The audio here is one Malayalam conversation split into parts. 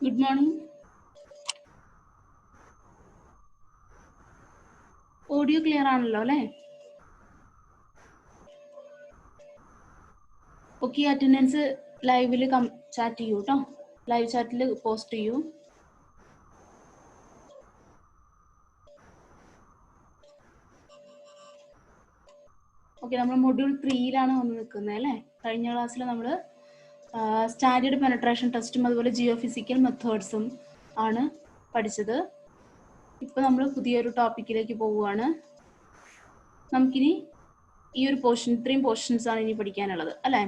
Good morning. Audio clear ആണല്ലോ അല്ലേ? ഓക്കെ, അറ്റൻഡൻസ് ലൈവിൽ ചാറ്റ് ചെയ്യൂ കേട്ടോ. ലൈവ് ചാറ്റിൽ പോസ്റ്റ് ചെയ്യൂ. ഓക്കെ, നമ്മൾ മൊഡ്യൂൾ 3യിലാണ് വന്ന് നിൽക്കുന്നത് അല്ലേ? കഴിഞ്ഞ ക്ലാസ്സിൽ നമ്മൾ സ്റ്റാൻഡേർഡ് പെനട്രേഷൻ ടെസ്റ്റും അതുപോലെ ജിയോ ഫിസിക്കൽ മെത്തേഡ്സും ആണ് പഠിച്ചത്. ഇപ്പോൾ നമ്മൾ പുതിയൊരു ടോപ്പിക്കിലേക്ക് പോവുകയാണ്. നമുക്കിനി ഈ ഒരു പോർഷൻ, ഇത്രയും പോർഷൻസ് ആണ് ഇനി പഠിക്കാനുള്ളത് അല്ലേ?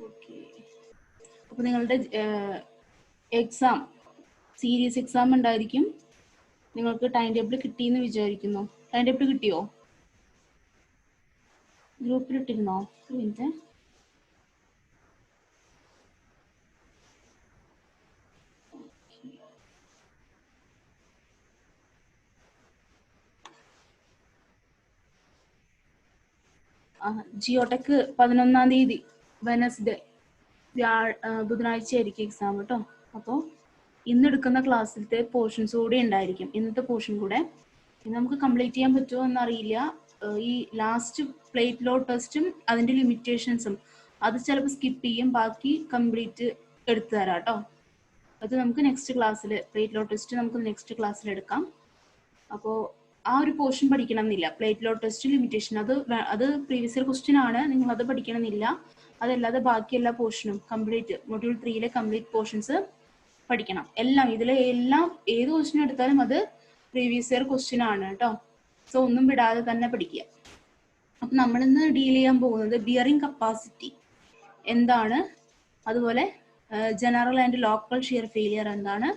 ഓക്കെ, അപ്പോൾ നിങ്ങളുടെ എക്സാം, സീരീസ് എക്സാം ഉണ്ടായിരിക്കും. നിങ്ങൾക്ക് ടൈം ടേബിൾ കിട്ടിയെന്ന് വിചാരിക്കുന്നു. ടൈം ടേബിൾ കിട്ടിയോ? ഗ്രൂപ്പിലിട്ടിരുന്നോ? ഒരു മിനിറ്റ്. ജിയോടെക് 11-ാം തീയതി വെനസ്ഡേ ബുധനാഴ്ച ആയിരിക്കും എക്സാം കേട്ടോ. അപ്പോൾ ഇന്നെടുക്കുന്ന ക്ലാസ്സിലത്തെ പോർഷൻസ് കൂടെ ഉണ്ടായിരിക്കും. ഇന്നത്തെ പോർഷൻ കൂടെ ഇന്ന് നമുക്ക് കംപ്ലീറ്റ് ചെയ്യാൻ പറ്റുമോ എന്നറിയില്ല. ഈ ലാസ്റ്റ് പ്ലേറ്റ് ലോഡ് ടെസ്റ്റും അതിൻ്റെ ലിമിറ്റേഷൻസും അത് ചിലപ്പോൾ സ്കിപ്പ് ചെയ്യും, ബാക്കി കംപ്ലീറ്റ് എടുത്തു തരാം കേട്ടോ. അത് നമുക്ക് നെക്സ്റ്റ് ക്ലാസ്സിൽ, പ്ലേറ്റ് ലോഡ് ടെസ്റ്റ് നമുക്ക് നെക്സ്റ്റ് ക്ലാസ്സിൽ എടുക്കാം. അപ്പോൾ ആ ഒരു പോർഷൻ പഠിക്കണം എന്നില്ല. പ്ലേറ്റ് ലോഡ് ടെസ്റ്റ്, ലിമിറ്റേഷൻ, അത് പ്രീവിയസ് ഇയർ ക്വസ്റ്റ്യൻ ആണ്, നിങ്ങൾ അത് പഠിക്കണം എന്നില്ല. അതല്ലാതെ ബാക്കി എല്ലാ പോർഷനും കംപ്ലീറ്റ് മൊഡ്യൂൾ 3യിലെ കംപ്ലീറ്റ് പോർഷൻസ് പഠിക്കണം. എല്ലാം ഇതിലെ എല്ലാം ഏത് ക്വസ്റ്റ്യൻ എടുത്താലും അത് പ്രീവിയസ് ഇയർ ക്വസ്റ്റ്യൻ ആണ് കേട്ടോ. സോ ഒന്നും വിടാതെ തന്നെ പഠിക്കുക. അപ്പം നമ്മളിന്ന് ഡീൽ ചെയ്യാൻ പോകുന്നത് ബിയറിംഗ് കപ്പാസിറ്റി എന്താണ്, അതുപോലെ general and local shear failure എന്താണ്,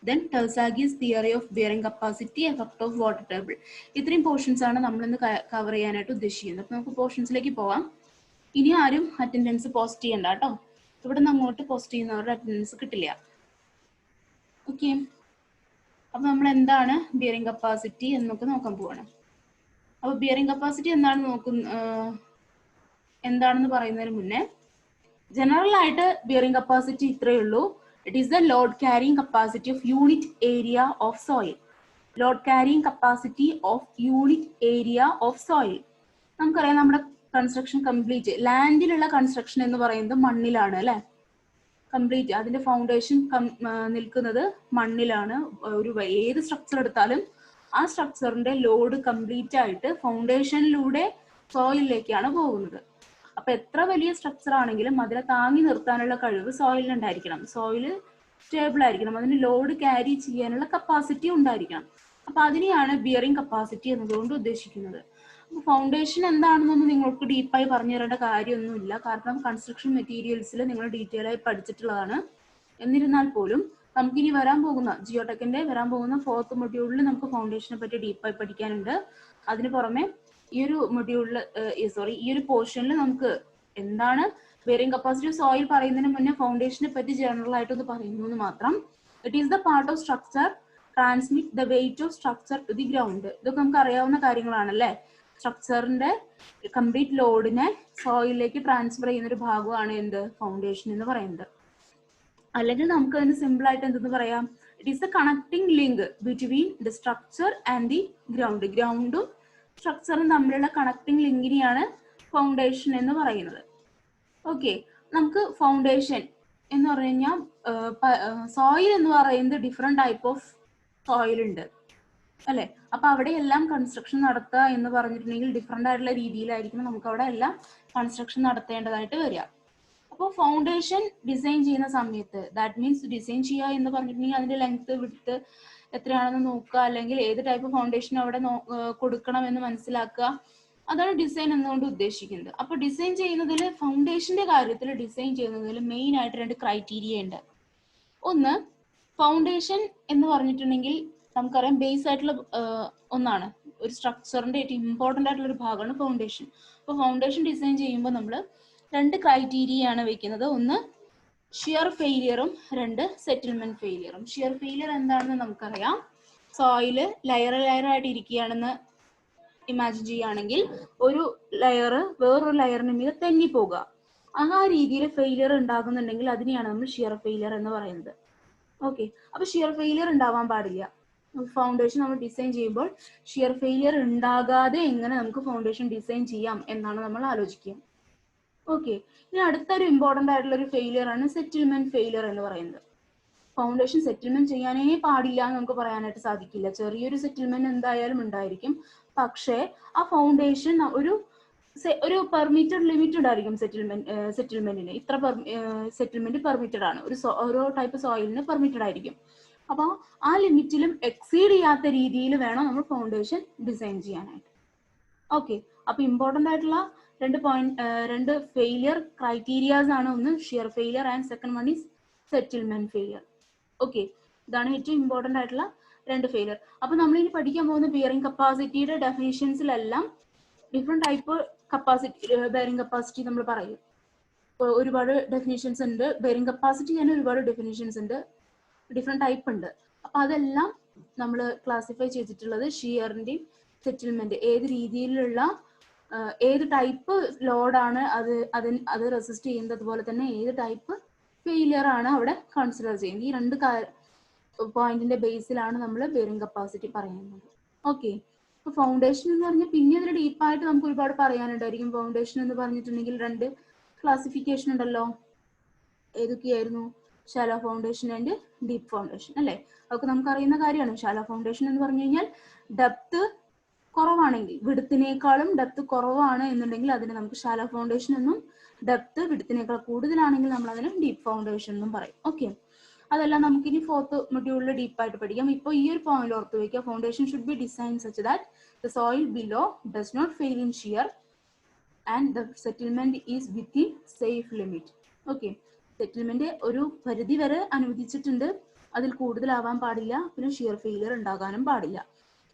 then Terzaghi's theory of bearing capacity, effect of water table. ഇത്രയും പോർഷൻസ് ആണ് നമ്മളിന്ന് കവർ ചെയ്യാനായിട്ട് ഉദ്ദേശിക്കുന്നത്. അപ്പം നമുക്ക് പോർഷൻസിലേക്ക് പോവാം. ഇനി ആരും അറ്റൻഡൻസ് പോസ്റ്റ് ചെയ്യണ്ട കേട്ടോ. ഇവിടെ നിന്ന് അങ്ങോട്ട് പോസ്റ്റ് ചെയ്യുന്നവരുടെ അറ്റൻഡൻസ് കിട്ടില്ല. ഓക്കെ, അപ്പം നമ്മൾ എന്താണ് ബിയറിംഗ് കപ്പാസിറ്റി എന്നൊക്കെ നോക്കാൻ പോവാണ്. അപ്പോൾ ബിയറിംഗ് കപ്പാസിറ്റി എന്താണെന്ന് പറയുന്നതിന് മുന്നേ ജനറൽ ആയിട്ട് ബിയറിംഗ് കപ്പാസിറ്റി ഇത്രയേ ഉള്ളൂ. It is the load carrying capacity of unit area of soil. Load carrying capacity of unit area of soil. നമുക്കറിയാം, നമ്മുടെ കൺസ്ട്രക്ഷൻ കംപ്ലീറ്റ്, ലാൻഡിലുള്ള കൺസ്ട്രക്ഷൻ എന്ന് പറയുന്നത് മണ്ണിലാണ് അല്ലെ? കംപ്ലീറ്റ് അതിന്റെ ഫൗണ്ടേഷൻ നിൽക്കുന്നത് മണ്ണിലാണ്. ഒരു ഏത് സ്ട്രക്ചർ എടുത്താലും ആ സ്ട്രക്ചറിന്റെ ലോഡ് കംപ്ലീറ്റ് ആയിട്ട് ഫൗണ്ടേഷനിലൂടെ സോയിലിലേക്കാണ് പോകുന്നത്. അപ്പൊ എത്ര വലിയ സ്ട്രക്ചർ ആണെങ്കിലും അതിനെ താങ്ങി നിർത്താനുള്ള കഴിവ് സോയിലിന് ഉണ്ടായിരിക്കണം. സോയില് സ്റ്റേബിൾ ആയിരിക്കണം, അതിന് ലോഡ് ക്യാരി ചെയ്യാനുള്ള കപ്പാസിറ്റി ഉണ്ടായിരിക്കണം. അപ്പൊ അതിനെയാണ് ബിയറിംഗ് കപ്പാസിറ്റി എന്നതുകൊണ്ട് ഉദ്ദേശിക്കുന്നത്. അപ്പൊ ഫൗണ്ടേഷൻ എന്താണെന്നൊന്നും നിങ്ങൾക്ക് ഡീപ്പായി പറഞ്ഞു തരേണ്ട കാര്യമൊന്നുമില്ല, കാരണം കൺസ്ട്രക്ഷൻ മെറ്റീരിയൽസിൽ നിങ്ങൾ ഡീറ്റെയിൽ ആയി പഠിച്ചിട്ടുള്ളതാണ്. എന്നിരുന്നാൽ പോലും നമുക്കിനി വരാൻ പോകുന്ന ജിയോടെക്കിന്റെ വരാൻ പോകുന്ന 4th മൊഡ്യൂളിൽ നമുക്ക് ഫൗണ്ടേഷനെ പറ്റി ഡീപ്പായി പഠിക്കാനുണ്ട്. അതിന് പുറമെ ഈ ഒരു മൊഡ്യൂളിൽ ഈ ഒരു പോർഷനിൽ നമുക്ക് എന്താണ് ബിയറിംഗ് കപ്പാസിറ്റി ഓഫ് സോയിൽ പറയുന്നതിന് മുന്നേ ഫൗണ്ടേഷനെ പറ്റി ജനറൽ ആയിട്ടൊന്ന് പറയുന്നു എന്ന് മാത്രം. It is the part of structure transmit the weight of structure to the ground. ഇതൊക്കെ നമുക്ക് അറിയാവുന്ന കാര്യങ്ങളാണല്ലേ. സ്ട്രക്ചറിന്റെ കംപ്ലീറ്റ് ലോഡിനെ സോയിലിലേക്ക് ട്രാൻസ്ഫർ ചെയ്യുന്ന ഒരു ഭാഗമാണ് എന്ത്, ഫൗണ്ടേഷൻ എന്ന് പറയുന്നത്. അല്ലെങ്കിൽ നമുക്ക് അതിന് സിമ്പിൾ ആയിട്ട് എന്തെന്ന് പറയാം, it is the connecting link between the structure and the ground. ഗ്രൗണ്ടും സ്ട്രക്ചറും തമ്മിലുള്ള കണക്ടിങ് ലിങ്കിനെയാണ് ഫൗണ്ടേഷൻ എന്ന് പറയുന്നത്. ഓക്കെ, നമുക്ക് ഫൗണ്ടേഷൻ എന്ന് പറഞ്ഞു കഴിഞ്ഞാൽ സോയിൽ എന്ന് പറയുന്നത് ഡിഫറെന്റ് ടൈപ്പ് ഓഫ് സോയിൽ ഉണ്ട് അല്ലെ? അപ്പൊ അവിടെ എല്ലാം കൺസ്ട്രക്ഷൻ നടത്തുക എന്ന് പറഞ്ഞിട്ടുണ്ടെങ്കിൽ ഡിഫറെന്റ് ആയിട്ടുള്ള രീതിയിലായിരിക്കും നമുക്ക് അവിടെ എല്ലാം കൺസ്ട്രക്ഷൻ നടത്തേണ്ടതായിട്ട് വരിക. അപ്പോൾ ഫൗണ്ടേഷൻ ഡിസൈൻ ചെയ്യുന്ന സമയത്ത്, ദാറ്റ് മീൻസ് ഡിസൈൻ ചെയ്യുക എന്ന് പറഞ്ഞിട്ടുണ്ടെങ്കിൽ അതിന്റെ ലെങ്ത് വിഡ്ത്ത് എത്രയാണെന്ന് നോക്കുക, അല്ലെങ്കിൽ ഏത് ടൈപ്പ് ഫൗണ്ടേഷൻ അവിടെ കൊടുക്കണം എന്ന് മനസ്സിലാക്കുക. അതാണ് ഡിസൈൻ എന്നുകൊണ്ട് ഉദ്ദേശിക്കുന്നത്. അപ്പൊ ഡിസൈൻ ചെയ്യുന്നതിൽ, ഫൗണ്ടേഷന്റെ കാര്യത്തിൽ ഡിസൈൻ ചെയ്യുന്നതിൽ മെയിൻ ആയിട്ട് 2 ക്രൈറ്റീരിയ ഉണ്ട്. ഒന്ന്, ഫൗണ്ടേഷൻ എന്ന് പറഞ്ഞിട്ടുണ്ടെങ്കിൽ നമുക്കറിയാം ബേസ് ആയിട്ടുള്ള ഒന്നാണ്, ഒരു സ്ട്രക്ചറിന്റെ ഏറ്റവും ഇമ്പോർട്ടന്റ് ആയിട്ടുള്ള ഒരു ഭാഗമാണ് ഫൗണ്ടേഷൻ. അപ്പൊ ഫൗണ്ടേഷൻ ഡിസൈൻ ചെയ്യുമ്പോൾ നമ്മൾ 2 ക്രൈറ്റീരിയ ആണ് വെക്കുന്നത്. ഒന്ന് ഷിയർ ഫെയിലിയറും, 2 സെറ്റിൽമെന്റ് ഫെയിലിയറും. ഷിയർ ഫെയിലിയർ എന്താണെന്ന് നമുക്കറിയാം, സോയില് ലെയർ ആയിട്ട് ഇരിക്കുകയാണെന്ന് ഇമാജിൻ ചെയ്യുകയാണെങ്കിൽ ഒരു ലെയർ വേറൊരു ലെയറിന് മീതെ തെന്നി പോകുക. ആ രീതിയിൽ ഫെയിലിയർ ഉണ്ടാകുന്നുണ്ടെങ്കിൽ അതിനെയാണ് നമ്മൾ ഷിയർ ഫെയിലിയർ എന്ന് പറയുന്നത്. ഓക്കെ, അപ്പൊ ഷിയർ ഫെയിലിയർ ഉണ്ടാവാൻ പാടില്ല. ഫൗണ്ടേഷൻ നമ്മൾ ഡിസൈൻ ചെയ്യുമ്പോൾ ഷിയർ ഫെയിലിയർ ഉണ്ടാകാതെ എങ്ങനെ നമുക്ക് ഫൗണ്ടേഷൻ ഡിസൈൻ ചെയ്യാം എന്നാണ് നമ്മൾ ആലോചിക്കുക. ഓക്കെ, ഇനി അടുത്തൊരു ഇമ്പോർട്ടൻ്റ് ആയിട്ടുള്ള ഒരു ഫെയിലിയർ ആണ് സെറ്റിൽമെന്റ് ഫെയിലിയർ എന്ന് പറയുന്നത്. ഫൗണ്ടേഷൻ സെറ്റിൽമെന്റ് ചെയ്യാനേ പാടില്ല എന്ന് നമുക്ക് പറയാനായിട്ട് സാധിക്കില്ല. ചെറിയൊരു സെറ്റിൽമെന്റ് എന്തായാലും ഉണ്ടായിരിക്കും, പക്ഷേ ആ ഫൗണ്ടേഷൻ ഒരു പെർമിറ്റഡ് ലിമിറ്റഡ് ആയിരിക്കും. സെറ്റിൽമെന്റിന് ഇത്ര സെറ്റിൽമെന്റ് പെർമിറ്റഡ് ആണ്, ഓരോ ടൈപ്പ് സോയിലിന് പെർമിറ്റഡ് ആയിരിക്കും. അപ്പോൾ ആ ലിമിറ്റിലും എക്സീഡ് ചെയ്യാത്ത രീതിയിൽ വേണം നമ്മൾ ഫൗണ്ടേഷൻ ഡിസൈൻ ചെയ്യാനായിട്ട്. ഓക്കെ, അപ്പൊ ഇമ്പോർട്ടൻ്റ് ആയിട്ടുള്ള രണ്ട് ഫെയിലിയർ ക്രൈറ്റീരിയാസ് ആണ്. ഒന്ന് shear failure and second one is settlement failure. Okay, ഇതാണ് ഏറ്റവും ഇമ്പോർട്ടൻ്റ് ആയിട്ടുള്ള രണ്ട് ഫെയിലിയർ. അപ്പൊ നമ്മൾ ഇനി പഠിക്കാൻ പോകുന്ന ബിയറിംഗ് കപ്പാസിറ്റിയുടെ ഡെഫിനിഷൻസിലെല്ലാം ഡിഫറെന്റ് ടൈപ്പ് ബെയറിംഗ് കപ്പാസിറ്റി നമ്മൾ പറയും. ഒരുപാട് ഡെഫിനിഷൻസ് ഉണ്ട്. ബെയറിംഗ് കപ്പാസിറ്റി തന്നെ ഒരുപാട് ഡെഫിനിഷൻസ് ഉണ്ട്, ഡിഫറെന്റ് ടൈപ്പ് ഉണ്ട്. അപ്പൊ അതെല്ലാം നമ്മൾ ക്ലാസിഫൈ ചെയ്തിട്ടുള്ളത് ഷിയറിന്റെയും സെറ്റിൽമെന്റ് ഏത് രീതിയിലുള്ള ഏത് ടൈപ്പ് ലോഡാണ് അത് റെസിസ്റ്റ് ചെയ്യുന്നത്, അതുപോലെ തന്നെ ഏത് ടൈപ്പ് ഫെയിലിയർ ആണ് അവിടെ കൺസിഡർ ചെയ്യുന്നത്. ഈ രണ്ട് പോയിന്റിന്റെ ബേസിലാണ് നമ്മൾ ബെയറിംഗ് കപ്പാസിറ്റി പറയുന്നത്. ഓക്കെ, ഇപ്പൊ ഫൗണ്ടേഷൻ എന്ന് പറഞ്ഞാൽ പിന്നെ അതിൽ ഡീപ്പായിട്ട് നമുക്ക് ഒരുപാട് പറയാനുണ്ടായിരിക്കും. ഫൗണ്ടേഷൻ എന്ന് പറഞ്ഞിട്ടുണ്ടെങ്കിൽ രണ്ട് ക്ലാസിഫിക്കേഷൻ ഉണ്ടല്ലോ. ഏതൊക്കെയായിരുന്നു? Shallow foundation and deep foundation അല്ലേ? അതൊക്കെ നമുക്ക് അറിയുന്ന കാര്യമാണ്. ഷാലോ ഫൗണ്ടേഷൻ എന്ന് പറഞ്ഞു കഴിഞ്ഞാൽ ഡെപ്ത് കുറവാണെങ്കിൽ, വിഡ്ത്തിനേക്കാളും ഡെപ്ത് കുറവാണ് എന്നുണ്ടെങ്കിൽ അതിനെ നമുക്ക് ഷാലോ ഫൗണ്ടേഷൻ എന്നും, ഡെപ്ത് വിഡ്ത്തിനേക്കാൾ കൂടുതലാണെങ്കിൽ നമ്മൾ അതിനെ ഡീപ്പ് ഫൗണ്ടേഷൻ എന്നും പറയും. ഓക്കെ, അതെല്ലാം നമുക്ക് ഇനി 4th മൊഡ്യൂളിൽ ഡീപ്പായിട്ട് പഠിക്കാം. ഇപ്പോൾ ഈ ഒരു പോയിന്റ് ഓർത്ത് വയ്ക്കുക, foundation should be design such that the soil below does not fail in shear and the settlement is within safe limit. Okay, settlement ഒരു പരിധി വരെ അനുവദിച്ചിട്ടുണ്ട്, അതിൽ കൂടുതലാവാൻ പാടില്ല, പിന്നെ ഷിയർ ഫെയിലിയർ ഉണ്ടാകാനും പാടില്ല.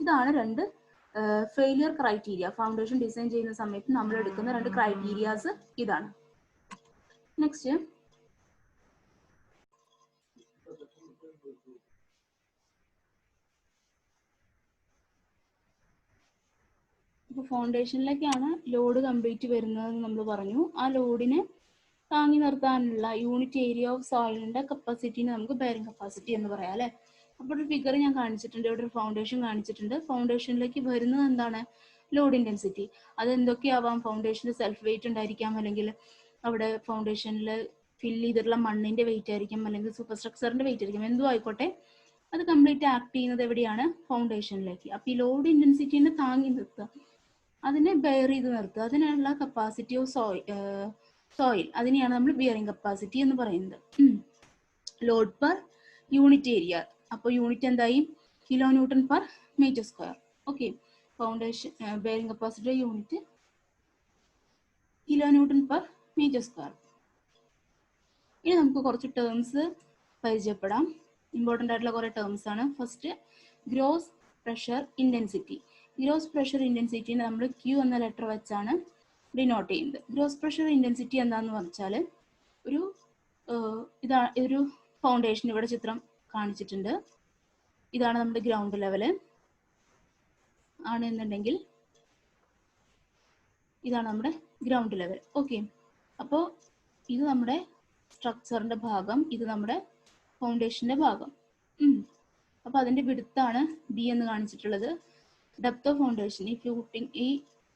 ഇതാണ് രണ്ട് ഫെയിലിയർ ക്രൈറ്റീരിയ. ഫൗണ്ടേഷൻ ഡിസൈൻ ചെയ്യുന്ന സമയത്ത് നമ്മൾ എടുക്കുന്ന രണ്ട് ക്രൈറ്റീരിയാസ് ഇതാണ്. നെക്സ്റ്റ്, ഇപ്പൊ ഫൗണ്ടേഷനിലേക്കാണ് ലോഡ് കംപ്ലീറ്റ് വരുന്നതെന്ന് നമ്മൾ പറഞ്ഞു. ആ ലോഡിനെ താങ്ങി നിർത്താനുള്ള യൂണിറ്റ് ഏരിയ ഓഫ് സോയിലിന്റെ കപ്പാസിറ്റിനെ നമുക്ക് ബെയറിംഗ് കപ്പാസിറ്റി എന്ന് പറയാം അല്ലെ. അപ്പോൾ ഒരു ഫിഗർ ഞാൻ കാണിച്ചിട്ടുണ്ട്, ഇവിടെ ഒരു ഫൗണ്ടേഷൻ കാണിച്ചിട്ടുണ്ട്. ഫൗണ്ടേഷനിലേക്ക് വരുന്നത് എന്താണ്? Load intensity. അത് എന്തൊക്കെയാവാം? ഫൗണ്ടേഷന് സെൽഫ് വെയിറ്റ് ഉണ്ടായിരിക്കാം, അല്ലെങ്കിൽ അവിടെ ഫൗണ്ടേഷനിൽ ഫില്ല് ചെയ്തിട്ടുള്ള മണ്ണിന്റെ വെയിറ്റ് ആയിരിക്കും, അല്ലെങ്കിൽ സൂപ്പർ സ്ട്രക്ചറിന്റെ വെയിറ്റ് ആയിരിക്കും, എന്തോ ആയിക്കോട്ടെ. അത് കംപ്ലീറ്റ് ആക്ട് ചെയ്യുന്നത് എവിടെയാണ്? ഫൗണ്ടേഷനിലേക്ക്. അപ്പൊ ഈ ലോഡ് ഇന്റൻസിറ്റിനെ താങ്ങി നിർത്തുക, അതിനെ ബെയർ ചെയ്ത് നിർത്തുക, അതിനുള്ള കപ്പാസിറ്റി ഓഫ് സോയിൽ, അതിനെയാണ് നമ്മൾ ബിയറിംഗ് കപ്പാസിറ്റി എന്ന് പറയുന്നത്. Load per unit area. അപ്പോൾ യൂണിറ്റ് എന്തായി? Kilo newton per metre square. Okay, foundation bearing capacity unit kilo newton per metre square. ഇനി നമുക്ക് കുറച്ച് ടേംസ് പരിചയപ്പെടാം. ഇമ്പോർട്ടൻ്റ് ആയിട്ടുള്ള കുറേ ടേംസ് ആണ്. First, gross pressure intensity. Gross pressure ഇന്റൻസിറ്റിനെ നമ്മൾ Q എന്ന ലെറ്റർ വെച്ചാണ് ഡിനോട്ട് ചെയ്യുന്നത്. ഗ്രോസ് പ്രഷർ ഇന്റൻസിറ്റി എന്താന്ന് വെച്ചാൽ ഒരു ഫൗണ്ടേഷൻ ഇവിടെ ചിത്രം കാണിച്ചിട്ടുണ്ട്. ഇതാണ് നമ്മുടെ ഗ്രൗണ്ട് ലെവല് ആണെന്നുണ്ടെങ്കിൽ ഇതാണ് നമ്മുടെ ഗ്രൗണ്ട് ലെവൽ. ഓക്കെ, അപ്പോൾ ഇത് നമ്മുടെ സ്ട്രക്ചറിന്റെ ഭാഗം, ഇത് നമ്മുടെ ഫൗണ്ടേഷന്റെ ഭാഗം. അപ്പോൾ അതിന്റെ വിഡ്ത്താണ് B എന്ന് കാണിച്ചിട്ടുള്ളത്. ഡെപ്ത് ഓഫ് ഫൗണ്ടേഷൻ, ഈ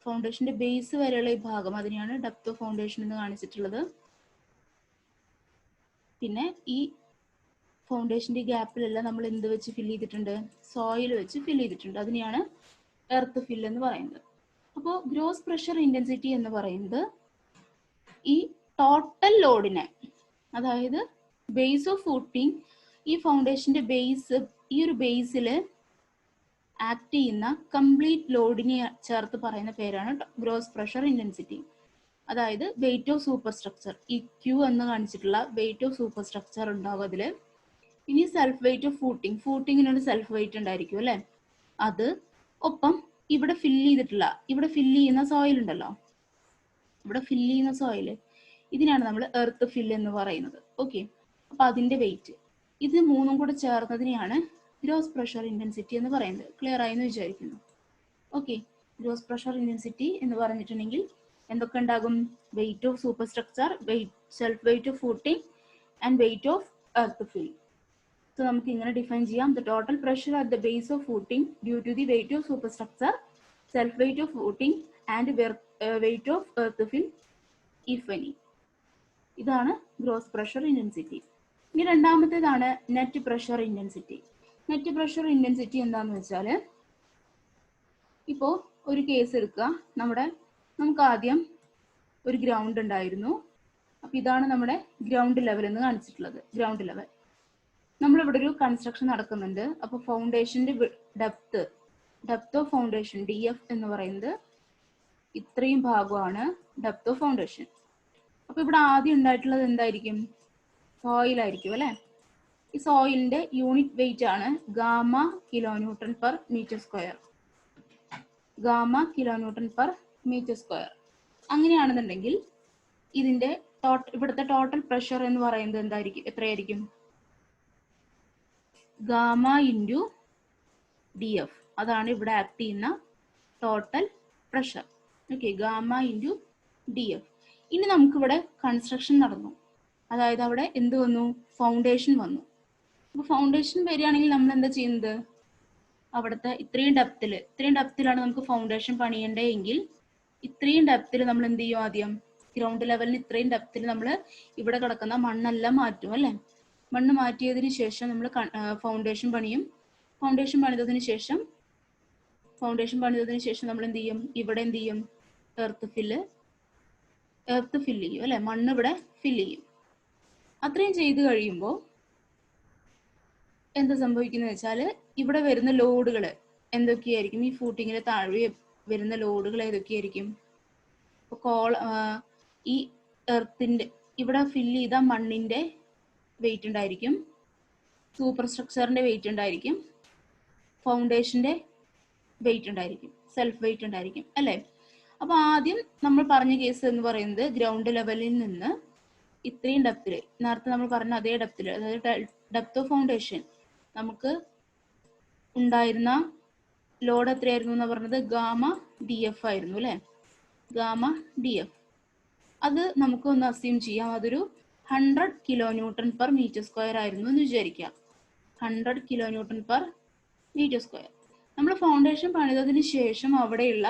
ഫൗണ്ടേഷന്റെ ബേസ് വരെയുള്ള ഈ ഭാഗം, അതിനെയാണ് ഡെപ്ത് ഓഫ് ഫൗണ്ടേഷൻ എന്ന് കാണിച്ചിട്ടുള്ളത്. പിന്നെ ഈ ഫൗണ്ടേഷന്റെ ഗ്യാപ്പിലെല്ലാം നമ്മൾ എന്ത് വെച്ച് ഫില്ല് ചെയ്തിട്ടുണ്ട്? സോയിൽ വെച്ച് ഫില്ല് ചെയ്തിട്ടുണ്ട്. അതിനെയാണ് എർത്ത് ഫിൽ എന്ന് പറയുന്നത്. അപ്പോൾ ഗ്രോസ് പ്രഷർ ഇന്റൻസിറ്റി എന്ന് പറയുന്നത് ഈ ടോട്ടൽ ലോഡിനെ, അതായത് ബേസ് ഓഫ് ഫൂട്ടിങ്, ഈ ഫൗണ്ടേഷന്റെ ബേസ്, ഈ ഒരു ബേസിൽ ആക്ട് ചെയ്യുന്ന കംപ്ലീറ്റ് ലോഡിനെ ചേർത്ത് പറയുന്ന പേരാണ് ഗ്രോസ് പ്രഷർ ഇന്റൻസിറ്റി. അതായത് വെയിറ്റ് ഓഫ് സൂപ്പർ സ്ട്രക്ചർ, ഈ Q എന്ന് കാണിച്ചിട്ടുള്ള വെയിറ്റ് ഓഫ് സൂപ്പർ സ്ട്രക്ചർ ഉണ്ടാവും അതിൽ. ഇനി സെൽഫ് വെയിറ്റ് ഓഫ് ഫൂട്ടിങ്ങിനൊരു സെൽഫ് വെയിറ്റ് ഉണ്ടായിരിക്കും അല്ലെ. അത് ഒപ്പം ഇവിടെ ഇവിടെ ഫില്ല് ചെയ്യുന്ന സോയിൽ ഉണ്ടല്ലോ, ഇവിടെ ഫില്ല് ചെയ്യുന്ന സോയില്, ഇതിനാണ് നമ്മൾ എർത്ത് ഫില്ല് എന്ന് പറയുന്നത്. ഓക്കെ, അപ്പൊ അതിന്റെ വെയിറ്റ്, ഇത് മൂന്നും കൂടെ ചേർന്നതിനെയാണ് ഗ്രോസ് പ്രഷർ ഇന്റൻസിറ്റി എന്ന് പറയുന്നത്. ക്ലിയർ ആയി എന്ന് വിചാരിക്കുന്നു. ഓക്കെ, ഗ്രോസ് പ്രഷർ ഇന്റൻസിറ്റി എന്ന് പറഞ്ഞിട്ടുണ്ടെങ്കിൽ എന്തൊക്കെ ഉണ്ടാകും? Weight of super structure, self weight of footing and weight of earth fill. So നമുക്ക് ഇങ്ങനെ ഡിഫൈൻ ചെയ്യാം. The total pressure at the base of footing due to the weight of super structure, self weight of footing and weight of earth fill if any. ഇതാണ് ഗ്രോസ് പ്രഷർ ഇന്റൻസിറ്റി. ഇനി രണ്ടാമത്തേതാണ് net pressure intensity. Net pressure intensity എന്താന്ന് വെച്ചാൽ, ഇപ്പോൾ ഒരു കേസ് എടുക്കുക. നമുക്ക് ആദ്യം ഒരു ഗ്രൗണ്ട് ഉണ്ടായിരുന്നു. അപ്പൊ ഇതാണ് നമ്മുടെ ഗ്രൗണ്ട് ലെവൽ എന്ന് കാണിച്ചിട്ടുള്ളത്. ഗ്രൗണ്ട് ലെവൽ നമ്മളിവിടെ ഒരു കൺസ്ട്രക്ഷൻ നടക്കുന്നുണ്ട്. അപ്പൊ ഫൗണ്ടേഷന്റെ ഡെപ്ത് ഓഫ് ഫൗണ്ടേഷൻ DF എന്ന് പറയുന്നത് ഇത്രയും ഭാഗമാണ് ഡെപ്ത് ഓഫ് ഫൗണ്ടേഷൻ. അപ്പൊ ഇവിടെ ആദ്യം ഉണ്ടായിട്ടുള്ളത് എന്തായിരിക്കും? സോയിൽ ആയിരിക്കും അല്ലെ. ഈ സോയിലിന്റെ യൂണിറ്റ് വെയിറ്റ് ആണ് gamma kilo newton per metre square. Gamma kilo newton per metre square. അങ്ങനെയാണെന്നുണ്ടെങ്കിൽ ഇതിന്റെ ഇവിടുത്തെ ടോട്ടൽ പ്രഷർ എന്ന് പറയുന്നത് എന്തായിരിക്കും? എത്രയായിരിക്കും? Gamma into DF. അതാണ് ഇവിടെ ആക്ട് ചെയ്യുന്ന total pressure. Okay, gamma into DF. ഇനി നമുക്കിവിടെ കൺസ്ട്രക്ഷൻ നടന്നു. അതായത് അവിടെ എന്ത് വന്നു? ഫൗണ്ടേഷൻ വന്നു. അപ്പൊ ഫൗണ്ടേഷൻ വരികയാണെങ്കിൽ നമ്മൾ എന്താ ചെയ്യുന്നത്? അവിടുത്തെ ഇത്രയും ഡെപ്തിലാണ് നമുക്ക് ഫൗണ്ടേഷൻ പണിയേണ്ടതെങ്കിൽ ഇത്രയും ഡെപ്തിൽ നമ്മൾ എന്ത് ചെയ്യും? ആദ്യം ഗ്രൗണ്ട് ലെവലിന് ഇത്രയും ഡെപ്തിൽ നമ്മൾ ഇവിടെ കിടക്കുന്ന മണ്ണെല്ലാം മാറ്റും അല്ലെ. മണ്ണ് മാറ്റിയതിന് ശേഷം നമ്മൾ ഫൗണ്ടേഷൻ പണിയും. ഫൗണ്ടേഷൻ പണിതതിന് ശേഷം നമ്മൾ എന്ത് ചെയ്യും? ഇവിടെ എന്ത് ചെയ്യും? എർത്ത് ഫില്ല് ചെയ്യും അല്ലെ. മണ്ണ് ഇവിടെ ഫില്ല് ചെയ്യും. അത്രയും ചെയ്ത് കഴിയുമ്പോൾ എന്താ സംഭവിക്കുന്നത് വെച്ചാൽ, ഇവിടെ വരുന്ന ലോഡുകൾ എന്തൊക്കെയായിരിക്കും? ഈ ഫൂട്ടിങ്ങിന് താഴെ വരുന്ന ലോഡുകൾ ഏതൊക്കെയായിരിക്കും? ഈ എർത്തിന്റെ ഇവിടെ ഫില്ല് ചെയ്ത മണ്ണിന്റെ വെയിറ്റ് ഉണ്ടായിരിക്കും, സൂപ്പർ സ്ട്രക്ചറിന്റെ വെയിറ്റ് ഉണ്ടായിരിക്കും, ഫൗണ്ടേഷന്റെ വെയിറ്റ് ഉണ്ടായിരിക്കും, സെൽഫ് വെയിറ്റ് ഉണ്ടായിരിക്കും അല്ലെ. അപ്പൊ ആദ്യം നമ്മൾ പറഞ്ഞ കേസ് എന്ന് പറയുന്നത് ഗ്രൗണ്ട് ലെവലിൽ നിന്ന് ഇത്രയും ഡെപ്തിൽ, നേരത്തെ നമ്മൾ പറഞ്ഞ അതേ ഡെപ്തിൽ, അതായത് ഡെപ്ത് ഓഫ് ഫൗണ്ടേഷൻ നമുക്ക് ഉണ്ടായിരുന്ന ലോഡ് എത്രയായിരുന്നു എന്ന് പറഞ്ഞത്? ഗാമ DF ആയിരുന്നു അല്ലെ. ഗാമ DF അത് നമുക്ക് ഒന്ന് അസ്യൂം ചെയ്യാം. അതൊരു 100 kilo newton per metre square ആയിരുന്നു എന്ന് വിചാരിക്കാം. 100 kilo newton per metre square. നമ്മൾ ഫൗണ്ടേഷൻ പണിതതിന് ശേഷം അവിടെയുള്ള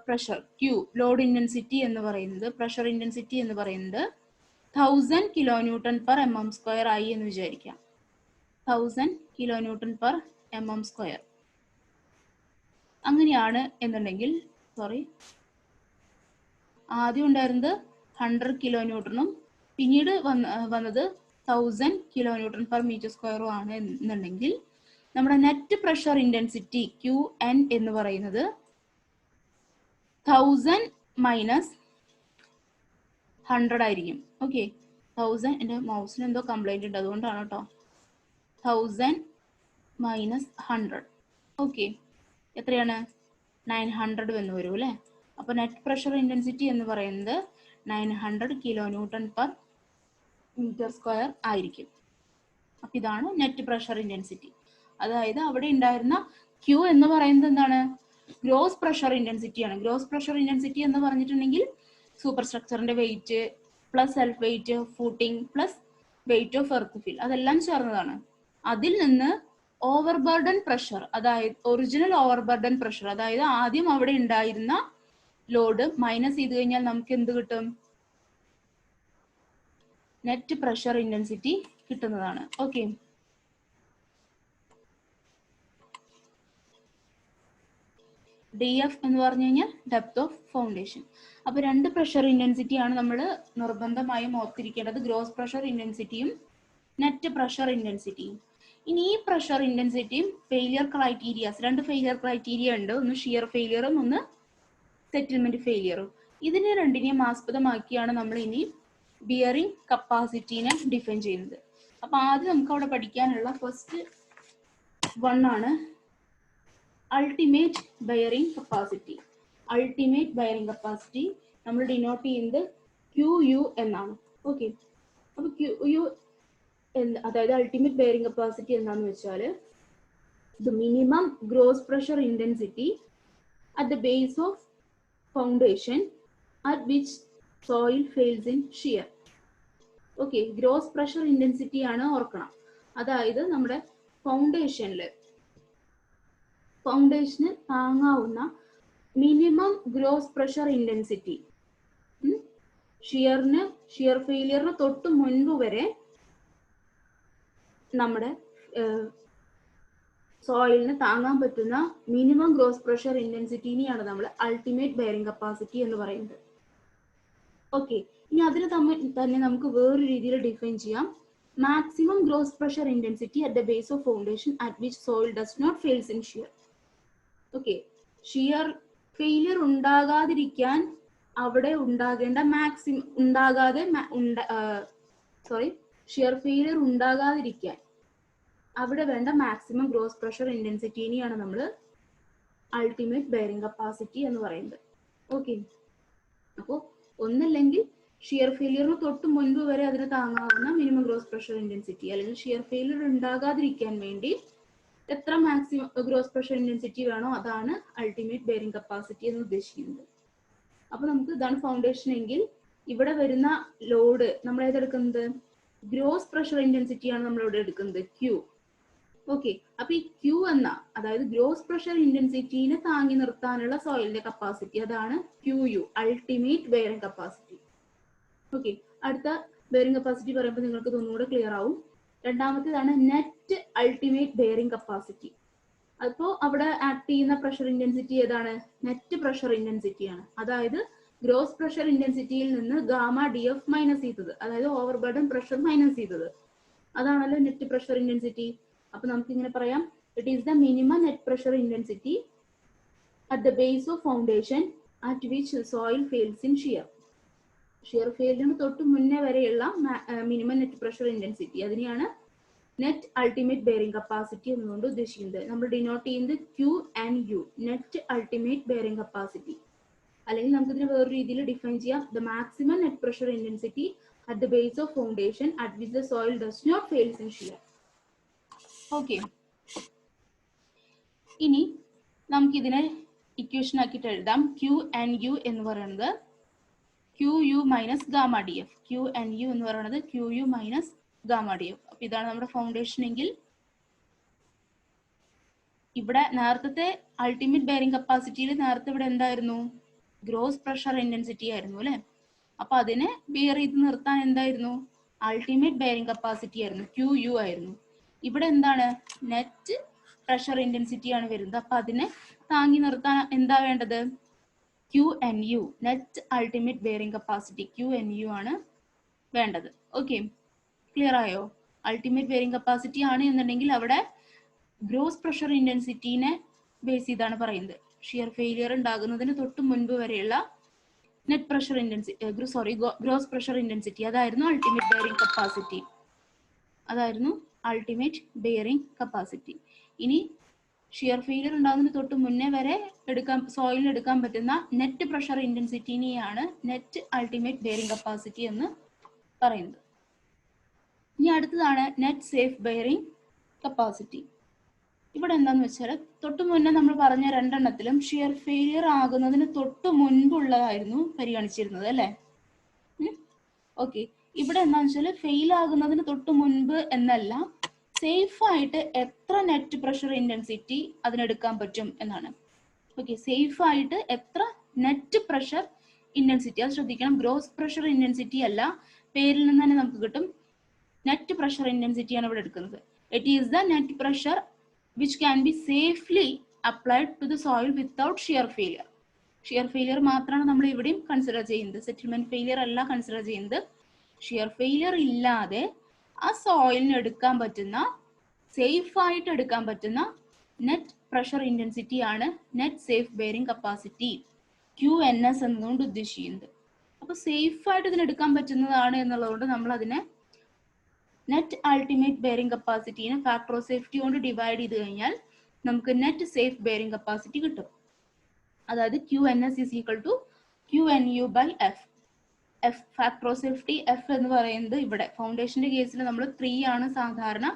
പ്രഷർ Q, ലോഡ് ഇന്റൻസിറ്റി എന്ന് പറയുന്നത്, പ്രഷർ ഇന്റൻസിറ്റി എന്ന് പറയുന്നത് 1000 kilo newton per mm square ആയി എന്ന് വിചാരിക്കാം. 1000 kilo newton per mm square. അങ്ങനെയാണ് എന്നുണ്ടെങ്കിൽ, ആദ്യം ഉണ്ടായിരുന്നത് 100 കിലോ ന്യൂട്ടണും പിന്നീട് വന്നത് 1000 കിലോ ന്യൂട്ടൺ പെർ മീറ്റർ സ്ക്വയറും ആണ് എന്നുണ്ടെങ്കിൽ നമ്മുടെ നെറ്റ് പ്രഷർ ഇന്റൻസിറ്റി QN എന്ന് പറയുന്നത് 1000 മൈനസ് 100 ആയിരിക്കും. ഓക്കെ, 1000, എൻ്റെ മൗസിന് എന്തോ കംപ്ലൈന്റ് ഉണ്ട് അതുകൊണ്ടാണ് കേട്ടോ. 1000 മൈനസ് 100, ഓക്കെ, എത്രയാണ്? 900 എന്ന് വരും അല്ലേ. അപ്പൊ നെറ്റ് പ്രഷർ ഇന്റൻസിറ്റി എന്ന് പറയുന്നത് 900 kilo newton per metre square ആയിരിക്കും. അപ്പൊ ഇതാണ് നെറ്റ് പ്രഷർ ഇന്റൻസിറ്റി. അതായത് അവിടെ ഉണ്ടായിരുന്ന Q എന്ന് പറയുന്നത് എന്താണ്? ഗ്രോസ് പ്രഷർ ഇന്റൻസിറ്റി ആണ്. ഗ്രോസ് പ്രഷർ ഇന്റൻസിറ്റി എന്ന് പറഞ്ഞിട്ടുണ്ടെങ്കിൽ സൂപ്പർ സ്ട്രക്ചറിന്റെ weight plus self weight, footing plus weight of earth fill, അതെല്ലാം ചേർന്നതാണ്. അതിൽ നിന്ന് ഓവർബർഡൻ പ്രഷർ, അതായത് ഒറിജിനൽ ഓവർബർഡൻ പ്രഷർ, അതായത് ആദ്യം അവിടെ ഉണ്ടായിരുന്ന ലോഡ് മൈനസ് ചെയ്ത് കഴിഞ്ഞാൽ നമുക്ക് എന്ത് കിട്ടും? നെറ്റ് പ്രഷർ ഇന്റൻസിറ്റി കിട്ടുന്നതാണ്. ഓക്കെ, DF എന്ന് പറഞ്ഞു കഴിഞ്ഞാൽ ഡെപ്ത് ഓഫ് ഫൗണ്ടേഷൻ. അപ്പൊ രണ്ട് പ്രഷർ ഇന്റൻസിറ്റി ആണ് നമ്മൾ നിർബന്ധമായും ഓർത്തിരിക്കേണ്ടത്, ഗ്രോസ് പ്രഷർ ഇന്റൻസിറ്റിയും നെറ്റ് പ്രഷർ ഇന്റൻസിറ്റിയും. ഇനി ഈ പ്രഷർ ഇന്റൻസിറ്റിയും ഫെയിലിയർ ക്രൈറ്റീരിയാസ്, രണ്ട് ഫെയിലിയർ ക്രൈറ്റീരിയ ഉണ്ട്, ഒന്ന് ഷിയർ ഫെയിലിയറും ഒന്ന് സെറ്റിൽമെന്റ് ഫെയിലിയറും. ഇതിനെ രണ്ടിനെയും ആസ്പദമാക്കിയാണ് നമ്മൾ ഇനി ബിയറിംഗ് കപ്പാസിറ്റിനെ ഡിഫൈൻ ചെയ്യുന്നത്. അപ്പൊ ആദ്യം നമുക്ക് അവിടെ പഠിക്കാനുള്ള ഫസ്റ്റ് വൺ ആണ് ultimate bearing capacity. Ultimate bearing capacity നമ്മൾ ഡിനോട്ട് ചെയ്യുന്നത് QU എന്നാണ്. ഓക്കെ, അപ്പൊ QU അതായത് അൾട്ടിമേറ്റ് ബെയറിംഗ് കപ്പാസിറ്റി എന്താണെന്ന് വെച്ചാൽ the minimum gross pressure intensity at the base of foundation at which soil fails in shear. Okay, gross pressure intensity ആണ് ഓർക്കണം. അതായത് നമ്മുടെ ഫൗണ്ടേഷന് താങ്ങാവുന്ന minimum gross pressure intensity, shear ഫെയിലിയറിന് തൊട്ട് മുൻപ് വരെ നമ്മുടെ സോയിലിന് താങ്ങാൻ പറ്റുന്ന മിനിമം ഗ്രോസ് പ്രഷർ ഇന്റൻസിറ്റിനെയാണ് നമ്മൾ അൾട്ടിമേറ്റ് ബെയറിംഗ് കപ്പാസിറ്റി എന്ന് പറയുന്നത്. ഓക്കെ, ഇനി അതിന് തന്നെ നമുക്ക് വേറൊരു രീതിയിൽ ഡിഫൈൻ ചെയ്യാം. Maximum gross pressure intensity at the base of foundation at which soil does not fails in shear. Okay, shear failure ഉണ്ടാകാതിരിക്കാൻ അവിടെ ഉണ്ടാകേണ്ട ഷിയർ ഫെയിലിയർ ഉണ്ടാകാതിരിക്കാൻ അവിടെ വേണ്ട മാക്സിമം ഗ്രോസ് പ്രഷർ ഇന്റൻസിറ്റിനെയാണ് നമ്മൾ അൾട്ടിമേറ്റ് ബെയറിംഗ് കപ്പാസിറ്റി എന്ന് പറയുന്നത്. ഓക്കെ, അപ്പോൾ ഒന്നല്ലെങ്കിൽ ഷിയർ ഫെയിലിയറിന് തൊട്ട് മുൻപ് വരെ അതിന് താങ്ങാവുന്ന മിനിമം ഗ്രോസ് പ്രഷർ ഇന്റൻസിറ്റി, അല്ലെങ്കിൽ ഷിയർ ഫെയിലിയർ ഉണ്ടാകാതിരിക്കാൻ വേണ്ടി എത്ര മാക്സിമം ഗ്രോസ് പ്രഷർ ഇന്റൻസിറ്റി വേണോ അതാണ് അൾട്ടിമേറ്റ് ബെയറിംഗ് കപ്പാസിറ്റി എന്ന് ഉദ്ദേശിക്കുന്നത്. അപ്പൊ നമുക്ക് ഇതാണ് ഫൗണ്ടേഷൻ എങ്കിൽ ഇവിടെ വരുന്ന ലോഡ് നമ്മൾ ഏതെടുക്കുന്നത്, ഗ്രോസ് പ്രഷർ ഇന്റൻസിറ്റിയാണ് നമ്മൾ ഇവിടെ എടുക്കുന്നത്, ക്യൂ. ഓക്കെ, അപ്പൊ ഈ ക്യൂ അതായത് ഗ്രോസ് പ്രഷർ ഇന്റൻസിറ്റിനെ താങ്ങി നിർത്താനുള്ള സോയിലിന്റെ കപ്പാസിറ്റി, അതാണ് QU, ultimate bearing capacity. Okay, അടുത്ത ബെയറിംഗ് കപ്പാസിറ്റി പറയുമ്പോൾ നിങ്ങൾക്ക് ഒന്നുകൂടെ ക്ലിയർ ആവും. രണ്ടാമത്തേതാണ് നെറ്റ് അൾട്ടിമേറ്റ് ബെയറിംഗ് കപ്പാസിറ്റി. അപ്പോൾ അവിടെ ആക്ട് ചെയ്യുന്ന പ്രഷർ ഇന്റൻസിറ്റി ഏതാണ്, നെറ്റ് പ്രഷർ ഇന്റൻസിറ്റി ആണ്. അതായത് ഗ്രോസ് പ്രഷർ ഇന്റൻസിറ്റിയിൽ നിന്ന് ഗാമ DF മൈനസ് ചെയ്തത്, അതായത് ഓവർ ബർഡൻ പ്രഷർ മൈനസ് ചെയ്തത്, അതാണല്ലോ നെറ്റ് പ്രഷർ ഇന്റൻസിറ്റി. അപ്പൊ നമുക്ക് ഇങ്ങനെ പറയാം, it is the minimum net pressure intensity at the base of foundation at which soil fails in shear. Shear ഫെയിലിന് തൊട്ട് മുന്നേ വരെയുള്ള മിനിമം നെറ്റ് പ്രഷർ ഇന്റൻസിറ്റി, അതിനെയാണ് നെറ്റ് അൾട്ടിമേറ്റ് ബെയറിംഗ് കപ്പാസിറ്റി എന്നുകൊണ്ട് ഉദ്ദേശിക്കുന്നത്. നമ്മൾ ഡിനോട്ട് ചെയ്യുന്നത് QNU, net ultimate bearing capacity. അല്ലെങ്കിൽ നമുക്ക് ഇതിന് വേറൊരു രീതിയിൽ ഡിഫൈൻ ചെയ്യാം, the maximum net pressure intensity at the base of foundation at which the soil does not fails in shear. Okay, ഇനി നമുക്ക് ഇതിനെ ഇക്വേഷൻ ആക്കിയിട്ട് എഴുതാം. QNU എന്ന് പറയുന്നത് QU minus gamma DF. QNU എന്ന് പറയുന്നത് QU മൈനസ് ഗാമ DF. അപ്പൊ ഇതാണ് നമ്മുടെ ഫൗണ്ടേഷൻ എങ്കിൽ ഇവിടെ നേരത്തെ അൾട്ടിമേറ്റ് ബെയറിംഗ് കപ്പാസിറ്റിയിൽ നേരത്തെ ഇവിടെ എന്തായിരുന്നു, ഗ്രോസ് പ്രഷർ ഇന്റൻസിറ്റി ആയിരുന്നു അല്ലെ. അപ്പൊ അതിനെ ബെയർ ചെയ്ത് നിർത്താൻ എന്തായിരുന്നു, അൾട്ടിമേറ്റ് ബെയറിംഗ് കപ്പാസിറ്റി ആയിരുന്നു, QU ആയിരുന്നു. ഇവിടെ എന്താണ്, നെറ്റ് പ്രഷർ ഇന്റൻസിറ്റി ആണ് വരുന്നത്. അപ്പൊ അതിനെ താങ്ങി നിർത്താൻ എന്താ വേണ്ടത്, QNU, net ultimate bearing capacity, QNU ആണ് വേണ്ടത്. ഓക്കെ, ക്ലിയർ ആയോ? അൾട്ടിമേറ്റ് ബെയറിംഗ് കപ്പാസിറ്റി ആണ് എന്നുണ്ടെങ്കിൽ അവിടെ ഗ്രോസ് പ്രഷർ ഇന്റൻസിറ്റിനെ ബേസ് ചെയ്താണ് പറയുന്നത്. ഷിയർ ഫെയിലിയർ ഉണ്ടാകുന്നതിന് തൊട്ട് മുൻപ് വരെയുള്ള net pressure intensity, gross pressure intensity, അതായിരുന്നു അൾട്ടിമേറ്റ് ബെയറിംഗ് കപ്പാസിറ്റി. ഇനി ഷിയർ ഫെയിലിയർ ഉണ്ടാകുന്നതിന് തൊട്ട് മുന്നേ വരെ സോയിലിന് എടുക്കാൻ പറ്റുന്ന നെറ്റ് പ്രഷർ ഇന്റൻസിറ്റിനെയാണ് നെറ്റ് അൾട്ടിമേറ്റ് ബെയറിംഗ് കപ്പാസിറ്റി എന്ന് പറയുന്നത്. ഇനി അടുത്തതാണ് നെറ്റ് സേഫ് ബെയറിംഗ് കപ്പാസിറ്റി. ഇവിടെ എന്താന്ന് വെച്ചാൽ തൊട്ട് മുന്നേ നമ്മൾ പറഞ്ഞ രണ്ടെണ്ണത്തിലും ഷിയർ ഫെയിലിയർ ആകുന്നതിന് തൊട്ട് മുൻപുള്ളതായിരുന്നു പരിഗണിച്ചിരുന്നത് അല്ലെ. ഓക്കെ, ഇവിടെ എന്താന്ന് വെച്ചാൽ ഫെയിൽ ആകുന്നതിന് തൊട്ട് മുൻപ് എന്നല്ല, സേഫ് ആയിട്ട് എത്ര നെറ്റ് പ്രഷർ ഇന്റൻസിറ്റി അതിനെടുക്കാൻ പറ്റും എന്നാണ്. ഓക്കെ, സേഫ് ആയിട്ട് എത്ര നെറ്റ് പ്രഷർ ഇന്റൻസിറ്റി, അത് ശ്രദ്ധിക്കണം. ഗ്രോസ് പ്രഷർ ഇന്റൻസിറ്റി അല്ല, പേരിൽ നിന്ന് തന്നെ നമുക്ക് കിട്ടും നെറ്റ് പ്രഷർ ഇന്റൻസിറ്റി ആണ് ഇവിടെ എടുക്കുന്നത്. It is the net pressure which can be safely applied to the soil without shear failure. Shear failure മാത്രമാണ് നമ്മൾ ഇവിടെയും കൺസിഡർ ചെയ്യുന്നത്, സെറ്റിൽമെന്റ് ഫെയിലിയർ അല്ല കൺസിഡർ ചെയ്യുന്നത്. ഷിയർ ഫെയിലിയർ ഇല്ലാതെ ആ സോയിലിന് എടുക്കാൻ പറ്റുന്ന, സേഫ് ആയിട്ട് എടുക്കാൻ പറ്റുന്ന നെറ്റ് പ്രഷർ ഇന്റൻസിറ്റി ആണ് net safe bearing capacity, QNS എന്നതുകൊണ്ട് ഉദ്ദേശിക്കുന്നത്. അപ്പൊ സേഫ് ആയിട്ട് ഇതിനെടുക്കാൻ പറ്റുന്നതാണ് എന്നുള്ളതുകൊണ്ട് നമ്മൾ അതിനെ നെറ്റ് അൾട്ടിമേറ്റ് ബെയറിംഗ് കപ്പാസിറ്റിനെ ഫാക്ടർ ഓഫ് സേഫ്റ്റി കൊണ്ട് ഡിവൈഡ് ചെയ്ത് കഴിഞ്ഞാൽ നമുക്ക് നെറ്റ് സേഫ് ബെയറിംഗ് കപ്പാസിറ്റി കിട്ടും. അതായത് QNS is equal to QNU by F. Factor of safety F എന്ന് പറയുന്നത് ഇവിടെ ഫൗണ്ടേഷന്റെ കേസിൽ നമ്മൾ 3 ആണ് സാധാരണ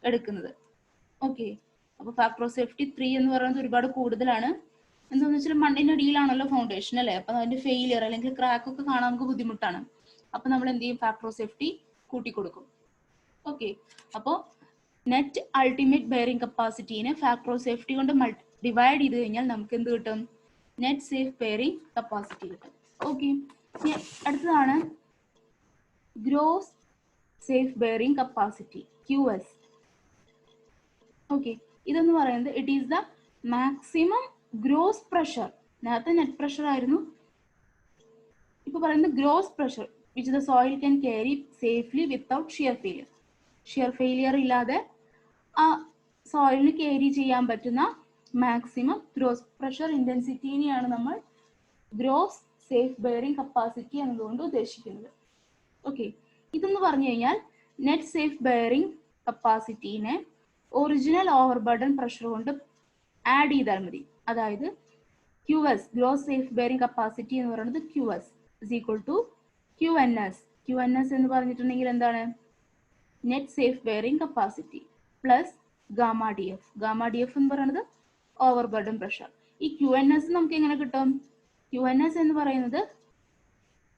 എടുക്കുന്നത്. ഓക്കെ, അപ്പൊ ഫാക്ടർ ഓഫ് സേഫ്റ്റി 3 എന്ന് പറയുന്നത് ഒരുപാട് കൂടുതലാണ്. എന്താണെന്ന് വെച്ചാൽ മണ്ണിന്റെ അടിയിലാണല്ലോ ഫൗണ്ടേഷൻ അല്ലേ, അപ്പൊ അതിന്റെ ഫെയിലിയർ അല്ലെങ്കിൽ ക്രാക്ക് ഒക്കെ കാണാൻ നമുക്ക് ബുദ്ധിമുട്ടാണ്. അപ്പൊ നമ്മൾ എന്ത് ചെയ്യും, ഫാക്ടർ ഓഫ് സേഫ്റ്റി കൂട്ടിക്കൊടുക്കും. ഓക്കെ, അപ്പോൾ നെറ്റ് അൾട്ടിമേറ്റ് ബെയറിംഗ് കപ്പാസിറ്റീനെ ഫാക്ടർ ഓഫ് സേഫ്റ്റി കൊണ്ട് ഡിവൈഡ് ചെയ്ത് കഴിഞ്ഞാൽ നമുക്ക് എന്ത് കിട്ടും, നെറ്റ് സേഫ് ബെയറിംഗ് കപ്പാസിറ്റി കിട്ടും. ഓക്കെ, അടുത്തതാണ് gross safe bearing capacity, QS. Okay, ഇതെന്ന് പറയുന്നത് it is the maximum gross pressure. നേരത്തെ നെറ്റ് പ്രഷർ ആയിരുന്നു, ഇപ്പൊ പറയുന്നത് gross pressure which the soil can carry safely without shear failure. Shear failure ഇല്ലാതെ ആ സോയിലിന് ക്യാരി ചെയ്യാൻ പറ്റുന്ന മാക്സിമം ഗ്രോസ് പ്രഷർ ഇന്റൻസിറ്റിനെയാണ് നമ്മൾ ഗ്രോസ് സേഫ് ബെയറിംഗ് കപ്പാസിറ്റി എന്നതുകൊണ്ട് ഉദ്ദേശിക്കുന്നത്. ഓക്കെ, ഇതെന്ന് പറഞ്ഞു കഴിഞ്ഞാൽ നെറ്റ് സേഫ് ബെയറിംഗ് കപ്പാസിറ്റീനെ ഒറിജിനൽ ഓവർബർഡൻ പ്രഷർ കൊണ്ട് ആഡ് ചെയ്താൽ മതി. അതായത് QS, gross safe bearing capacity എന്ന് പറയുന്നത് QS is equal to QNS. QNS എന്ന് പറഞ്ഞിട്ടുണ്ടെങ്കിൽ എന്താണ്, net safe bearing capacity plus gamma DF. Gamma DF എന്ന് പറയുന്നത് ഓവർബർഡൻ പ്രഷർ. ഈ QNS നമുക്ക് എങ്ങനെ കിട്ടും, QNS എന്ന് പറയുന്നത്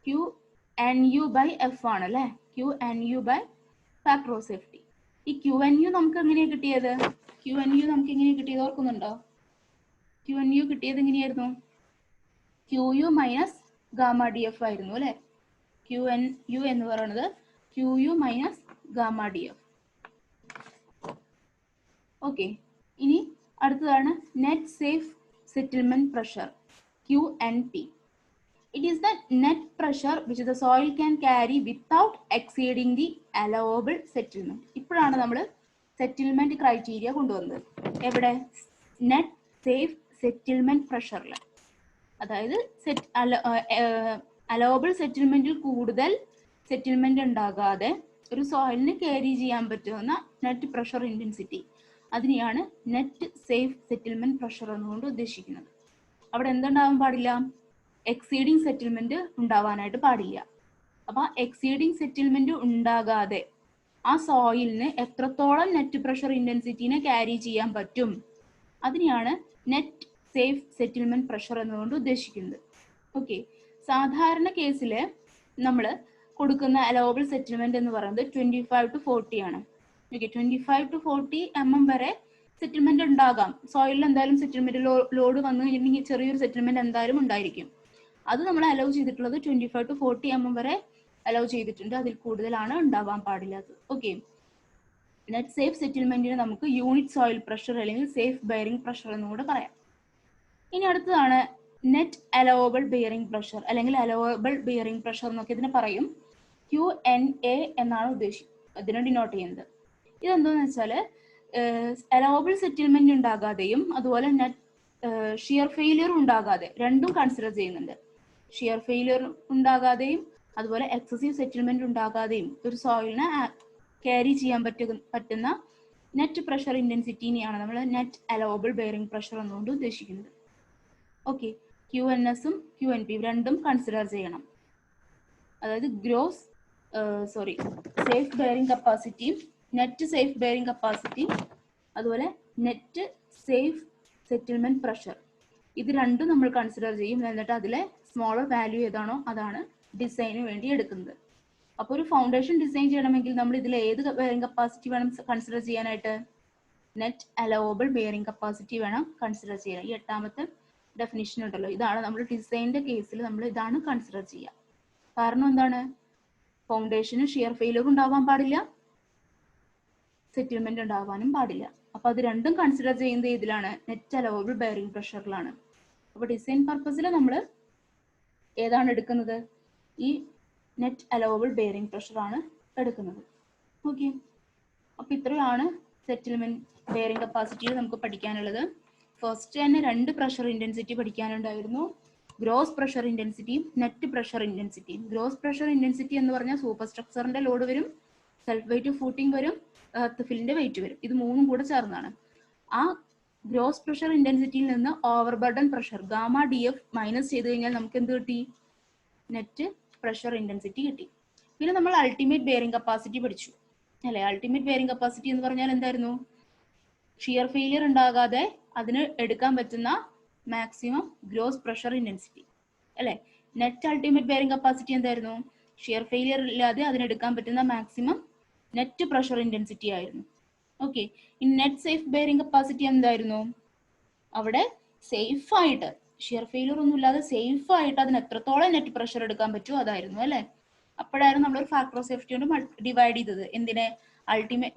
QNU/F ആണ് അല്ലെ, QNU/ ഫാക്ടർ ഓഫ് സേഫ്റ്റി. ഈ QNU നമുക്ക് എങ്ങനെയാണ് കിട്ടിയത്, QNU നമുക്ക് എങ്ങനെയാണ് കിട്ടിയത് ഓർക്കുന്നുണ്ടോ? QNU കിട്ടിയത് എങ്ങനെയായിരുന്നു, QU മൈനസ് ഗാമ DF ആയിരുന്നു അല്ലെ. QNU എന്ന് പറയുന്നത് QU minus gamma DF. Okay, ഇനി അടുത്തതാണ് net safe settlement pressure, QNP. It is the net pressure which the soil can carry without exceeding the allowable settlement. ഇപ്പോഴാണ് നമ്മൾ സെറ്റിൽമെന്റ് ക്രൈറ്റീരിയ കൊണ്ടുവന്നത്. എവിടെ, നെറ്റ് സേഫ് സെറ്റിൽമെന്റ് പ്രഷറിൽ. അതായത് അലവബിൾ സെറ്റിൽമെന്റിൽ കൂടുതൽ സെറ്റിൽമെന്റ് ഉണ്ടാകാതെ ഒരു സോയിലിന് ക്യാരി ചെയ്യാൻ പറ്റുന്ന നെറ്റ് പ്രഷർ ഇന്റൻസിറ്റി, അതിനെയാണ് നെറ്റ് സേഫ് സെറ്റിൽമെന്റ് പ്രഷർ എന്നുകൊണ്ട് ഉദ്ദേശിക്കുന്നത്. അവിടെ എന്തുണ്ടാവാൻ പാടില്ല, എക്സീഡിങ് സെറ്റിൽമെന്റ് ഉണ്ടാവാനായിട്ട് പാടില്ല. അപ്പൊ എക്സീഡിങ് സെറ്റിൽമെന്റ് ഉണ്ടാകാതെ ആ സോയിലിന് എത്രത്തോളം നെറ്റ് പ്രഷർ ഇന്റൻസിറ്റിനെ ക്യാരി ചെയ്യാൻ പറ്റും, അതിനെയാണ് നെറ്റ് സേഫ് സെറ്റിൽമെന്റ് പ്രഷർ എന്നുകൊണ്ട് ഉദ്ദേശിക്കുന്നത്. ഓക്കെ, സാധാരണ കേസിൽ നമ്മൾ കൊടുക്കുന്ന അലവബിൾ സെറ്റിൽമെന്റ് എന്ന് പറയുന്നത് 25 to 40 ആണ്. ഓക്കെ, 25 to 40 mm വരെ സെറ്റിൽമെന്റ് ഉണ്ടാകാം. സോയിലിൽ എന്തായാലും സെറ്റിൽമെന്റ് ലോഡ് വന്നു കഴിഞ്ഞിട്ടുണ്ടെങ്കിൽ ചെറിയൊരു സെറ്റിൽമെന്റ് എന്തായാലും ഉണ്ടായിരിക്കും. അത് നമ്മൾ അലൗ ചെയ്തിട്ടുള്ളത് 25 to 40 mm വരെ അലൗ ചെയ്തിട്ടുണ്ട്. അതിൽ കൂടുതലാണ് ഉണ്ടാവാൻ പാടില്ലാത്തത്. ഓക്കെ, നെറ്റ് സേഫ് സെറ്റിൽമെന്റിന് നമുക്ക് യൂണിറ്റ് സോയിൽ പ്രഷർ അല്ലെങ്കിൽ സേഫ് ബെയറിംഗ് പ്രഷർ എന്നുകൂടെ പറയാം. ഇനി അടുത്തതാണ് നെറ്റ് അലവബിൾ ബെയറിംഗ് പ്രഷർ അല്ലെങ്കിൽ അലവബിൾ ബെയറിംഗ് പ്രഷർ എന്നൊക്കെ ഇതിനെ പറയും. QNA എന്നാണ് ഇതിനെ ഡിനോട്ട് ചെയ്യുന്നത്. ഇതെന്താന്ന് വെച്ചാൽ അലവബിൾ സെറ്റിൽമെന്റ് ഉണ്ടാകാതെയും അതുപോലെ നെറ്റ് ഷിയർ ഫെയിലിയർ ഉണ്ടാകാതെ രണ്ടും കൺസിഡർ ചെയ്യുന്നുണ്ട്. ഷിയർ ഫെയിലിയർ ഉണ്ടാകാതെയും അതുപോലെ എക്സസീവ് സെറ്റിൽമെന്റ് ഉണ്ടാകാതെയും ഒരു സോയിലിനെ ക്യാരി ചെയ്യാൻ പറ്റുന്ന നെറ്റ് പ്രഷർ ഇന്റൻസിറ്റിനെയാണ് നമ്മൾ നെറ്റ് അലവബിൾ ബെയറിംഗ് പ്രഷർ എന്നുകൊണ്ട് ഉദ്ദേശിക്കുന്നത്. ഓക്കെ, QNSഉം QNP രണ്ടും കൺസിഡർ ചെയ്യണം. അതായത് സേഫ് ബെയറിംഗ് കപ്പാസിറ്റിയും നെറ്റ് സേഫ് ബെയറിംഗ് കപ്പാസിറ്റി അതുപോലെ നെറ്റ് സേഫ് സെറ്റിൽമെന്റ് പ്രഷർ, ഇത് രണ്ടും നമ്മൾ കൺസിഡർ ചെയ്യും. എന്നിട്ട് അതിലെ സ്മോളർ വാല്യൂ ഏതാണോ അതാണ് ഡിസൈന് വേണ്ടി എടുക്കുന്നത്. അപ്പോൾ ഒരു ഫൗണ്ടേഷൻ ഡിസൈൻ ചെയ്യണമെങ്കിൽ നമ്മൾ ഇതിൽ ഏത് ബെയറിംഗ് കപ്പാസിറ്റി വേണം കൺസിഡർ ചെയ്യാനായിട്ട്, നെറ്റ് അലവബിൾ ബെയറിംഗ് കപ്പാസിറ്റി വേണം കൺസിഡർ ചെയ്യാൻ. ഈ 8ാമത്തെ ഡെഫിനിഷൻ ഉണ്ടല്ലോ, ഇതാണ് നമ്മൾ ഡിസൈനിന്റെ കേസിൽ നമ്മൾ ഇതാണ് കൺസിഡർ ചെയ്യുക. കാരണം എന്താണ്, ഫൗണ്ടേഷന് ഷിയർ ഫെയിലിയർ ഉണ്ടാവാൻ പാടില്ല, സെറ്റിൽമെന്റ് ഉണ്ടാവാനും പാടില്ല. അപ്പൊ അത് രണ്ടും കൺസിഡർ ചെയ്യുന്നത് ഇതിലാണ്, നെറ്റ് അലവബിൾ ബെയറിംഗ് പ്രഷറിലാണ്. അപ്പൊ ഡിസൈൻ പർപ്പസിൽ നമ്മൾ ഏതാണ് എടുക്കുന്നത്, ഈ നെറ്റ് അലവബിൾ ബെയറിംഗ് പ്രഷർ ആണ് എടുക്കുന്നത്. ഓക്കെ, അപ്പൊ ഇത്രയാണ് സെറ്റിൽമെന്റ് ബെയറിംഗ് കപ്പാസിറ്റിയിൽ നമുക്ക് പഠിക്കാനുള്ളത്. ഫസ്റ്റ് തന്നെ 2 പ്രഷർ ഇന്റൻസിറ്റി പഠിക്കാനുണ്ടായിരുന്നു, ഗ്രോസ് പ്രഷർ ഇന്റൻസിറ്റിയും നെറ്റ് പ്രഷർ ഇന്റൻസിറ്റിയും. ഗ്രോസ് പ്രഷർ ഇന്റൻസിറ്റി എന്ന് പറഞ്ഞാൽ സൂപ്പർ സ്ട്രക്ചറിന്റെ ലോഡ് വരും, സെൽഫ് വെയിറ്റ് ഫൂട്ടിംഗ് വരും, എർത്ത് ഫില്ലിന്റെ വെയിറ്റ് വരും. ഇത് മൂന്നും കൂടെ ചേർന്നാണ്. ആ ഗ്രോസ് പ്രഷർ ഇന്റൻസിറ്റിയിൽ നിന്ന് overburden pressure gamma DF minus ചെയ്ത് കഴിഞ്ഞാൽ നമുക്ക് എന്ത് കിട്ടി, നെറ്റ് പ്രഷർ ഇന്റൻസിറ്റി കിട്ടി. പിന്നെ നമ്മൾ അൾട്ടിമേറ്റ് ബെയറിംഗ് കപ്പാസിറ്റി പഠിച്ചു അല്ലെ. അൾട്ടിമേറ്റ് ബെയറിംഗ് കപ്പാസിറ്റി എന്ന് പറഞ്ഞാൽ എന്തായിരുന്നു, ഷിയർ ഫെയിലിയർ ഉണ്ടാകാതെ അതിന് എടുക്കാൻ പറ്റുന്ന മാക്സിമം ഗ്രോസ് പ്രഷർ ഇന്റൻസിറ്റി അല്ലെ. നെറ്റ് അൾട്ടിമേറ്റ് ബെയറിംഗ് കപ്പാസിറ്റി എന്തായിരുന്നു? ഷിയർ ഫെയിലിയർ ഇല്ലാതെ അതിനെടുക്കാൻ പറ്റുന്ന മാക്സിമം നെറ്റ് പ്രഷർ ഇന്റൻസിറ്റി ആയിരുന്നു. ഓക്കെ, ഇനി നെറ്റ് സേഫ് ബെയറിംഗ് കപ്പാസിറ്റി എന്തായിരുന്നു? അവിടെ സേഫ് ആയിട്ട് ഷിയർ ഫെയിലിയർ ഒന്നും ഇല്ലാതെ സേഫ് ആയിട്ട് അതിന് എത്രത്തോളം നെറ്റ് പ്രഷർ എടുക്കാൻ പറ്റുമോ അതായിരുന്നു അല്ലെ. അപ്പോഴായിരുന്നു നമ്മളൊരു ഫാക്ടർ ഓഫ് സേഫ്റ്റി കൊണ്ട് ഡിവൈഡ് ചെയ്തത്. എന്തിനെ?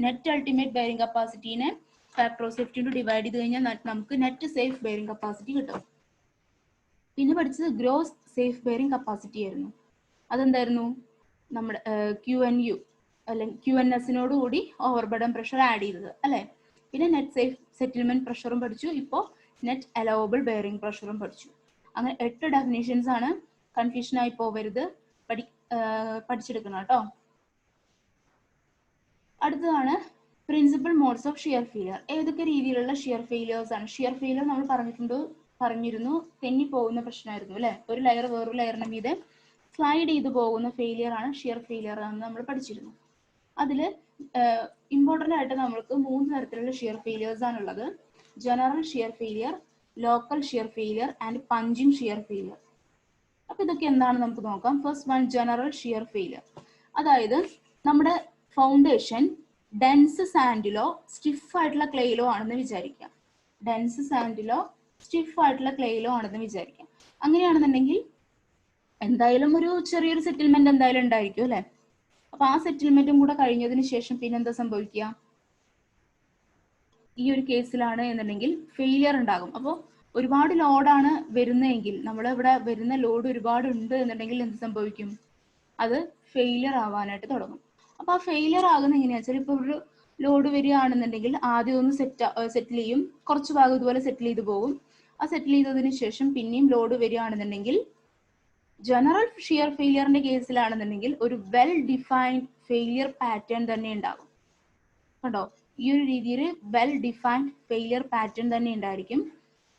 നെറ്റ് അൾട്ടിമേറ്റ് ബെയറിംഗ് കപ്പാസിറ്റീനെ ഫാക്ടർ ഓഫ് സേഫ്റ്റി കൊണ്ട് ഡിവൈഡ് ചെയ്ത് കഴിഞ്ഞാൽ നമുക്ക് നെറ്റ് സേഫ് ബെയറിംഗ് കപ്പാസിറ്റി കിട്ടും. പിന്നെ പഠിച്ചത് ഗ്രോസ് സേഫ് ബെയറിംഗ് കപ്പാസിറ്റി ആയിരുന്നു. അതെന്തായിരുന്നു? നമ്മുടെ QNU അല്ലെങ്കിൽ QNSനോട് കൂടി ഓവർബർഡൻ പ്രഷർ ആഡ് ചെയ്തത് അല്ലെ. പിന്നെ നെറ്റ് സേഫ് സെറ്റിൽമെന്റ് പ്രഷറും പഠിച്ചു. ഇപ്പോൾ നെറ്റ് അലവബിൾ ബെയറിംഗ് പ്രഷറും പഠിച്ചു. അങ്ങനെ 8 ഡെഫിനേഷൻസ് ആണ്. കൺഫ്യൂഷൻ ആയി പോവരുത്, പഠിച്ചെടുക്കണം കേട്ടോ. അടുത്തതാണ് principal modes of shear failure. ഏതൊക്കെ രീതിയിലുള്ള ഷിയർ ഫെയിലിയേഴ്സ് ആണ്? ഷിയർ ഫെയിലിയർ നമ്മൾ പറഞ്ഞിരുന്നു തെന്നി പോകുന്ന പ്രശ്നമായിരുന്നു അല്ലെ. ഒരു ലെയർ വേറൊരു ലെയറിന് മീതെ സ്ലൈഡ് ചെയ്ത് പോകുന്ന ഫെയിലിയർ ആണ് ഷിയർ ഫെയിലിയർ ആണെന്ന് നമ്മൾ പഠിച്ചിരുന്നു. അതിൽ ഇമ്പോർട്ടൻ്റ് ആയിട്ട് നമ്മൾക്ക് 3 തരത്തിലുള്ള ഷിയർ ഫെയിലിയേഴ്സ് ആണുള്ളത്. General shear failure, local shear failure and punching shear failure. അപ്പൊ ഇതൊക്കെ എന്താണെന്ന് നമുക്ക് നോക്കാം. First one, general shear failure. അതായത് നമ്മുടെ ഫൗണ്ടേഷൻ ഡെൻസ് സാൻഡിലോ സ്റ്റിഫ് ആയിട്ടുള്ള ക്ലേയിലോ ആണെന്ന് വിചാരിക്കാം. ഡെൻസ് സാൻഡിലോ സ്റ്റിഫ് ആയിട്ടുള്ള ക്ലേയിലോ ആണെന്ന് വിചാരിക്കാം. അങ്ങനെയാണെന്നുണ്ടെങ്കിൽ എന്തായാലും ഒരു ചെറിയൊരു സെറ്റിൽമെന്റ് എന്തായാലും ഉണ്ടായിരിക്കും അല്ലെ. അപ്പൊ ആ സെറ്റിൽമെന്റും കൂടെ കഴിഞ്ഞതിന് ശേഷം പിന്നെന്താ സംഭവിക്കുക? ഈ ഒരു കേസിലാണ് എന്നുണ്ടെങ്കിൽ ഫെയിലിയർ ഉണ്ടാകും. അപ്പോൾ ഒരുപാട് ലോഡാണ് വരുന്നതെങ്കിൽ, ഇവിടെ വരുന്ന ലോഡ് ഒരുപാട് ഉണ്ട് എന്നുണ്ടെങ്കിൽ എന്ത് സംഭവിക്കും? അത് ഫെയിലിയർ ആവാനായിട്ട് തുടങ്ങും. അപ്പൊ ആ ഫെയിലിയർ ആകുന്ന എങ്ങനെയാ വെച്ചാൽ, ഇപ്പൊ ഒരു ലോഡ് വരികയാണെന്നുണ്ടെങ്കിൽ ആദ്യം ഒന്ന് സെറ്റിൽ ചെയ്യും, കുറച്ച് ഭാഗം ഇതുപോലെ സെറ്റിൽ ചെയ്ത് പോകും. ആ സെറ്റിൽ ചെയ്തതിന് ശേഷം പിന്നെയും ലോഡ് വരികയാണെന്നുണ്ടെങ്കിൽ, ജനറൽ ഷിയർ ഫെയിലിയറിന്റെ കേസിലാണെന്നുണ്ടെങ്കിൽ ഒരു വെൽ ഡിഫൈൻഡ് ഫെയിലിയർ പാറ്റേൺ തന്നെ ഉണ്ടാകും. കണ്ടോ? ഈ ഒരു രീതിയിൽ വെൽ ഡിഫൈൻഡ് ഫെയിലിയർ പാറ്റേൺ തന്നെ ഉണ്ടായിരിക്കും.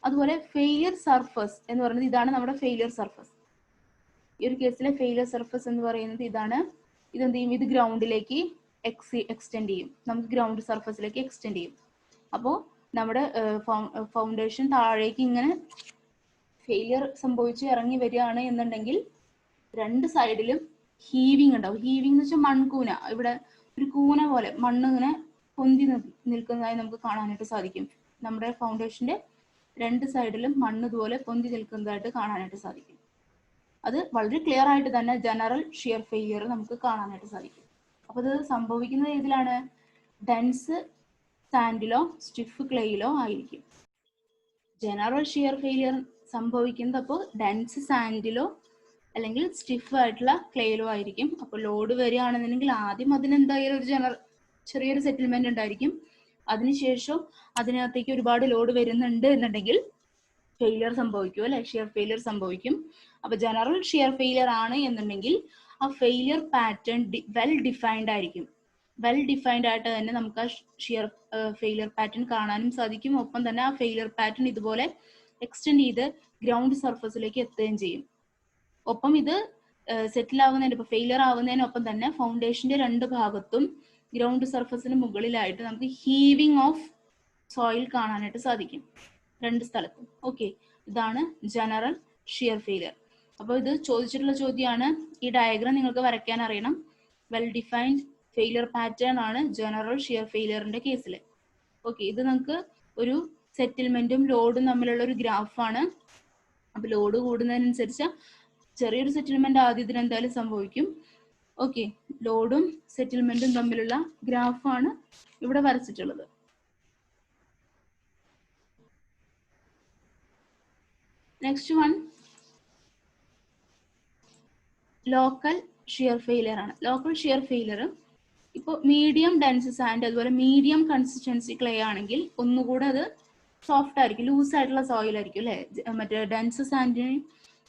അതുപോലെ ഫെയിലിയർ സർഫസ് എന്ന് പറയുന്നത് ഇതാണ് നമ്മുടെ ഫെയിലിയർ സർഫസ്. ഈ ഒരു കേസിലെ ഫെയിലിയർ സർഫസ് എന്ന് പറയുന്നത് ഇതാണ്. ഇതെന്ത് ചെയ്യും? ഇത് ഗ്രൗണ്ടിലേക്ക് എക്സ്റ്റെൻഡ് ചെയ്യും. നമുക്ക് ഗ്രൗണ്ട് സർഫസിലേക്ക് എക്സ്റ്റെൻഡ് ചെയ്യും. അപ്പോൾ നമ്മുടെ ഫൗണ്ടേഷൻ താഴേക്ക് ഇങ്ങനെ ഫെയിലിയർ സംഭവിച്ച് ഇറങ്ങി വരികയാണ് എന്നുണ്ടെങ്കിൽ 2 സൈഡിലും ഹീവിങ് ഉണ്ടാവും. ഹീവിങ് എന്ന് വെച്ചാൽ മൺകൂന. ഇവിടെ ഒരു കൂന പോലെ മണ്ണ് ഇങ്ങനെ പൊന്തി നിൽക്കുന്നതായി നമുക്ക് കാണാനായിട്ട് സാധിക്കും. നമ്മുടെ ഫൗണ്ടേഷന്റെ 2 സൈഡിലും മണ്ണ് ഇതുപോലെ പൊന്തി നിൽക്കുന്നതായിട്ട് കാണാനായിട്ട് സാധിക്കും. അത് വളരെ ക്ലിയർ ആയിട്ട് തന്നെ ജനറൽ ഷിയർ ഫെയിലിയർ നമുക്ക് കാണാനായിട്ട് സാധിക്കും. അപ്പൊ ഇത് സംഭവിക്കുന്നത് ഏതിലാണ്? ഡെൻസ് സാൻഡിലോ സ്റ്റിഫ് ക്ലേയിലോ ആയിരിക്കും. ജനറൽ ഷിയർ ഫെയിലിയർ സംഭവിക്കുന്നത് അപ്പോൾ ഡെൻസ് സാൻഡിലോ അല്ലെങ്കിൽ സ്റ്റിഫ് ആയിട്ടുള്ള ക്ലേയിലോ ആയിരിക്കും. അപ്പോൾ ലോഡ് വരികയാണെന്നുണ്ടെങ്കിൽ ആദ്യം അതിനെന്തായാലും ഒരു ചെറിയൊരു സെറ്റിൽമെന്റ് ഉണ്ടായിരിക്കും. അതിനുശേഷം അതിനകത്തേക്ക് ഒരുപാട് ലോഡ് വരുന്നുണ്ട് എന്നുണ്ടെങ്കിൽ ഫെയിലിയർ സംഭവിക്കും അല്ലെ. ഷിയർ ഫെയിലിയർ സംഭവിക്കും. അപ്പൊ ജനറൽ ഷിയർ ഫെയിലിയർ ആണ് എന്നുണ്ടെങ്കിൽ ആ ഫെയിലിയർ പാറ്റേൺ വെൽ ഡിഫൈൻഡ് ആയിരിക്കും. വെൽ ഡിഫൈൻഡ് ആയിട്ട് തന്നെ നമുക്ക് ആ ഷിയർ ഫെയിലിയർ പാറ്റേൺ കാണാനും സാധിക്കും. ഒപ്പം തന്നെ ആ ഫെയിലിയർ പാറ്റേൺ ഇതുപോലെ എക്സ്റ്റെൻഡ് ചെയ്ത് ഗ്രൗണ്ട് സർഫസിലേക്ക് എത്തുകയും ചെയ്യും. ഒപ്പം ഇത് സെറ്റിൽ ആവുന്നതിന്, ഇപ്പൊ ഫെയിലിയർ ആവുന്നതിനൊപ്പം തന്നെ ഫൗണ്ടേഷന്റെ 2 ഭാഗത്തും ഗ്രൗണ്ട് സർഫസിന് മുകളിലായിട്ട് നമുക്ക് ഹീവിങ് ഓഫ് സോയിൽ കാണാനായിട്ട് സാധിക്കും 2 സ്ഥലത്തും. ഓക്കെ, ഇതാണ് ജനറൽ ഷിയർ ഫെയിലിയർ. അപ്പോൾ ഇത് ചോദിച്ചിട്ടുള്ള ചോദ്യമാണ്. ഈ ഡയഗ്രാം നിങ്ങൾക്ക് വരയ്ക്കാൻ അറിയണം. വെൽ ഡിഫൈൻഡ് ഫെയിലിയർ പാറ്റേൺ ആണ് ജനറൽ ഷിയർ ഫെയിലിയറിന്റെ കേസിൽ. ഓക്കെ, ഇത് നമുക്ക് ഒരു സെറ്റിൽമെന്റും ലോഡും തമ്മിലുള്ള ഒരു ഗ്രാഫാണ്. അപ്പൊ ലോഡ് കൂടുന്നതിനനുസരിച്ച് ചെറിയൊരു സെറ്റിൽമെന്റ് ആദ്യത്തിന് എന്തായാലും സംഭവിക്കും. ഓക്കെ, ലോഡും സെറ്റിൽമെന്റും തമ്മിലുള്ള ഗ്രാഫാണ് ഇവിടെ വരച്ചിട്ടുള്ളത്. Next one local shear failure ആണ്. ലോക്കൽ ഷിയർ ഫെയിലിയർ ഇപ്പോൾ മീഡിയം ഡെൻസ് സാൻഡ് അതുപോലെ മീഡിയം കൺസിസ്റ്റൻസി ക്ലേ ആണെങ്കിൽ ഒന്നുകൂടെ അത് സോഫ്റ്റ് ആയിരിക്കും, ലൂസ് ആയിട്ടുള്ള സോയിൽ ആയിരിക്കും അല്ലെ. മറ്റേ ഡെൻസ് സാൻഡിനെ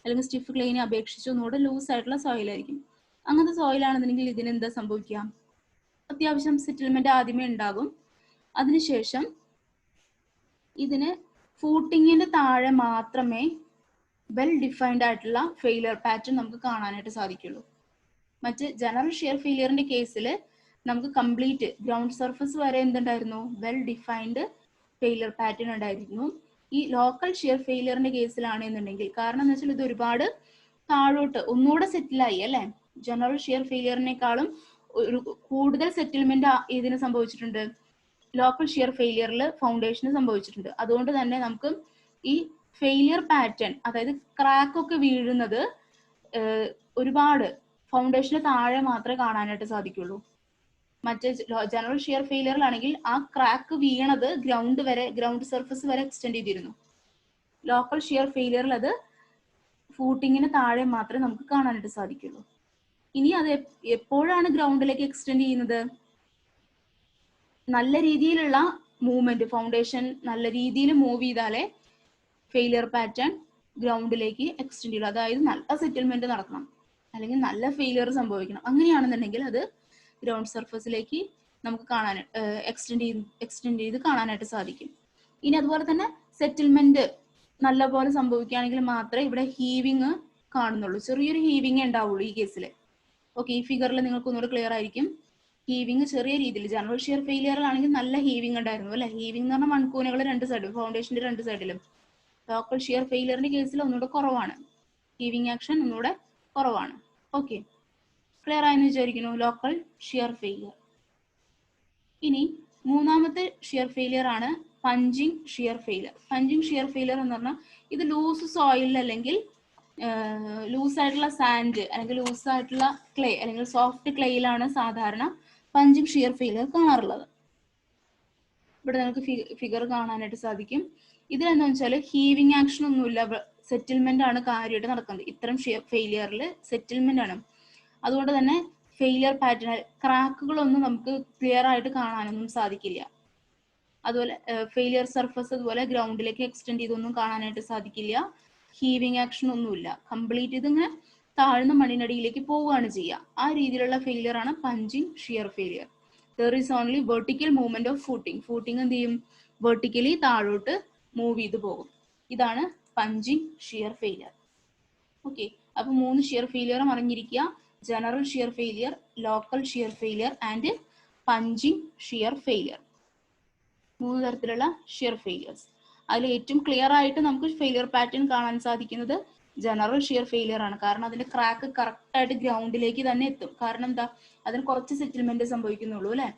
അല്ലെങ്കിൽ സ്റ്റിഫ് ക്ലേനെ അപേക്ഷിച്ച് ഒന്നുകൂടെ ലൂസ് ആയിട്ടുള്ള സോയിൽ ആയിരിക്കും. അങ്ങനത്തെ സോയിൽ ആണെന്നുണ്ടെങ്കിൽ ഇതിന് എന്താ സംഭവിക്കാം? അത്യാവശ്യം സെറ്റിൽമെന്റ് ആദ്യമേ ഉണ്ടാകും. അതിനുശേഷം ഇതിന് ഫൂട്ടിങ്ങിന്റെ താഴെ മാത്രമേ വെൽ ഡിഫൈൻഡ് ആയിട്ടുള്ള ഫെയിലിയർ പാറ്റേൺ നമുക്ക് കാണാനായിട്ട് സാധിക്കുള്ളൂ. മറ്റ് ജനറൽ ഷിയർ ഫെയിലിയറിന്റെ കേസിൽ നമുക്ക് കംപ്ലീറ്റ് ഗ്രൗണ്ട് സർഫസ് വരെ എന്തുണ്ടായിരുന്നു? വെൽ ഡിഫൈൻഡ് ഫെയിലിയർ പാറ്റേൺ ഉണ്ടായിരുന്നു. ഈ ലോക്കൽ ഷിയർ ഫെയിലിയറിന്റെ കേസിലാണ് എന്നുണ്ടെങ്കിൽ, കാരണം എന്ന് വെച്ചാൽ ഇത് ഒരുപാട് താഴോട്ട് ഒന്നുകൂടെ സെറ്റിലായി അല്ലെ. ജനറൽ ഷിയർ ഫെയിലിയറിനേക്കാളും ഒരു കൂടുതൽ സെറ്റിൽമെന്റ് ഇതിന് സംഭവിച്ചിട്ടുണ്ട്, ലോക്കൽ ഷിയർ ഫെയിലിയറിൽ ഫൗണ്ടേഷന് സംഭവിച്ചിട്ടുണ്ട്. അതുകൊണ്ട് തന്നെ നമുക്ക് ഈ ഫെയിലിയർ പാറ്റേൺ, അതായത് ക്രാക്ക് ഒക്കെ വീഴുന്നത് ഒരുപാട് ഫൗണ്ടേഷന് താഴെ മാത്രമേ കാണാനായിട്ട് സാധിക്കുള്ളൂ. മറ്റേ ജനറൽ ഷിയർ ഫെയിലിയറിലാണെങ്കിൽ ആ ക്രാക്ക് വീണത് ഗ്രൗണ്ട് സർഫസ് വരെ എക്സ്റ്റെൻഡ് ചെയ്തിരുന്നു. ലോക്കൽ ഷിയർ ഫെയിലിയറിൽ അത് ഫൂട്ടിങ്ങിന് താഴെ മാത്രമേ നമുക്ക് കാണാനായിട്ട് സാധിക്കുള്ളൂ. ഇനി അത് എപ്പോഴാണ് ഗ്രൗണ്ടിലേക്ക് എക്സ്റ്റെൻഡ് ചെയ്യുന്നത്? നല്ല രീതിയിലുള്ള മൂവ്മെന്റ്, ഫൗണ്ടേഷൻ നല്ല രീതിയിൽ മൂവ് ചെയ്താലേ ഫെയിലിയർ പാറ്റേൺ ഗ്രൗണ്ടിലേക്ക് എക്സ്റ്റെൻഡ് ചെയ്യുള്ളൂ. അതായത് നല്ല സെറ്റിൽമെന്റ് നടക്കണം, അല്ലെങ്കിൽ നല്ല ഫെയിലിയർ സംഭവിക്കണം. അങ്ങനെയാണെന്നുണ്ടെങ്കിൽ അത് ഗ്രൗണ്ട് സർഫസിലേക്ക് നമുക്ക് കാണാൻ എക്സ്റ്റെൻഡ് ചെയ്ത് കാണാനായിട്ട് സാധിക്കും. ഇനി അതുപോലെ തന്നെ സെറ്റിൽമെന്റ് നല്ലപോലെ സംഭവിക്കുകയാണെങ്കിൽ മാത്രമേ ഇവിടെ ഹീവിങ് കാണുന്നുള്ളൂ. ചെറിയൊരു ഹീവിങ് ഉണ്ടാവുള്ളൂ ഈ കേസിൽ. ഓക്കെ, ഈ ഫിഗറിൽ നിങ്ങൾക്ക് ഒന്നുകൂടെ ക്ലിയർ ആയിരിക്കും. ഹീവിങ് ചെറിയ രീതിയിൽ, ജനറൽ ഷിയർ ഫെയിലിയറിലാണെങ്കിൽ നല്ല ഹീവിങ് ഉണ്ടായിരുന്നു അല്ലെ. ഹീവിങ് എന്ന് പറഞ്ഞാൽ മൺകൂനകൾ രണ്ട് സൈഡിലും, ഫൗണ്ടേഷന്റെ രണ്ട് സൈഡിലും. ലോക്കൽ ഷിയർ ഫെയിലിയറിന്റെ കേസിൽ ഒന്നുകൂടെ കുറവാണ്, ഹീവിങ് ആക്ഷൻ ഒന്നുകൂടെ കുറവാണ്. ഓക്കെ, ക്ലിയർ ആയെന്ന് വിചാരിക്കുന്നു ലോക്കൽ ഷിയർ ഫെയിലിയർ. ഇനി മൂന്നാമത്തെ ഷിയർ ഫെയിലിയർ ആണ് punching shear failure. Punching shear failure എന്ന് പറഞ്ഞാൽ ഇത് ലൂസ് സോയിൽ അല്ലെങ്കിൽ ലൂസ് ആയിട്ടുള്ള സാൻഡ് അല്ലെങ്കിൽ ലൂസ് ആയിട്ടുള്ള ക്ലേ അല്ലെങ്കിൽ സോഫ്റ്റ് ക്ലേയിലാണ് സാധാരണ പഞ്ചിങ് ഷിയർ ഫെയിലിയർ കാണാറുള്ളത്. ഇവിടെ നിങ്ങൾക്ക് ഫിഗർ കാണാനായിട്ട് സാധിക്കും. ഇതിലെന്താ വെച്ചാൽ ഹീവിങ് ആക്ഷൻ ഒന്നുമില്ല, സെറ്റിൽമെന്റ് ആണ് കാര്യമായിട്ട് നടക്കുന്നത്. ഇത്തരം ഷിയർ ഫെയിലിയറിൽ സെറ്റിൽമെന്റ് ആണ്. അതുകൊണ്ട് തന്നെ ഫെയിലിയർ പാറ്റേൺ, ക്രാക്കുകളൊന്നും നമുക്ക് ക്ലിയർ ആയിട്ട് കാണാനൊന്നും സാധിക്കില്ല. അതുപോലെ ഫെയിലിയർ സർഫസ് അതുപോലെ ഗ്രൗണ്ടിലേക്ക് എക്സ്റ്റെൻഡ് ചെയ്തൊന്നും കാണാനായിട്ട് സാധിക്കില്ല. ഹീവിങ് ആക്ഷൻ ഒന്നുമില്ല, കംപ്ലീറ്റ് ഇതിങ്ങനെ താഴ്ന്ന മണ്ണിനടിയിലേക്ക് പോവുകയാണ് ചെയ്യുക. ആ രീതിയിലുള്ള ഫെയിലിയർ ആണ് punching shear failure. There is only vertical movement of footing. Footing എന്ത് ചെയ്യും? വെർട്ടിക്കലി താഴോട്ട് മൂവ് ചെയ്ത് പോകും. ഇതാണ് പഞ്ചിങ് ഷിയർ ഫെയിലിയർ. ഓക്കെ, അപ്പൊ 3 ഷിയർ ഫെയിലിയറും അറിഞ്ഞിരിക്കുക: general shear failure, local shear failure and punching shear failure. 3 തരത്തിലുള്ള ഷിയർ ഫെയിലിയേഴ്സ്. അതിൽ ഏറ്റവും ക്ലിയർ ആയിട്ട് നമുക്ക് ഫെയിലിയർ പാറ്റേൺ കാണാൻ സാധിക്കുന്നത് ജനറൽ ഷിയർ ഫെയിലിയർ ആണ്. കാരണം അതിന്റെ ക്രാക്ക് കറക്റ്റ് ആയിട്ട് ഗ്രൗണ്ടിലേക്ക് തന്നെ എത്തും. കാരണം എന്താ? അതിന് കുറച്ച് സെറ്റിൽമെന്റ് സംഭവിക്കുന്നുള്ളൂ അല്ലെ.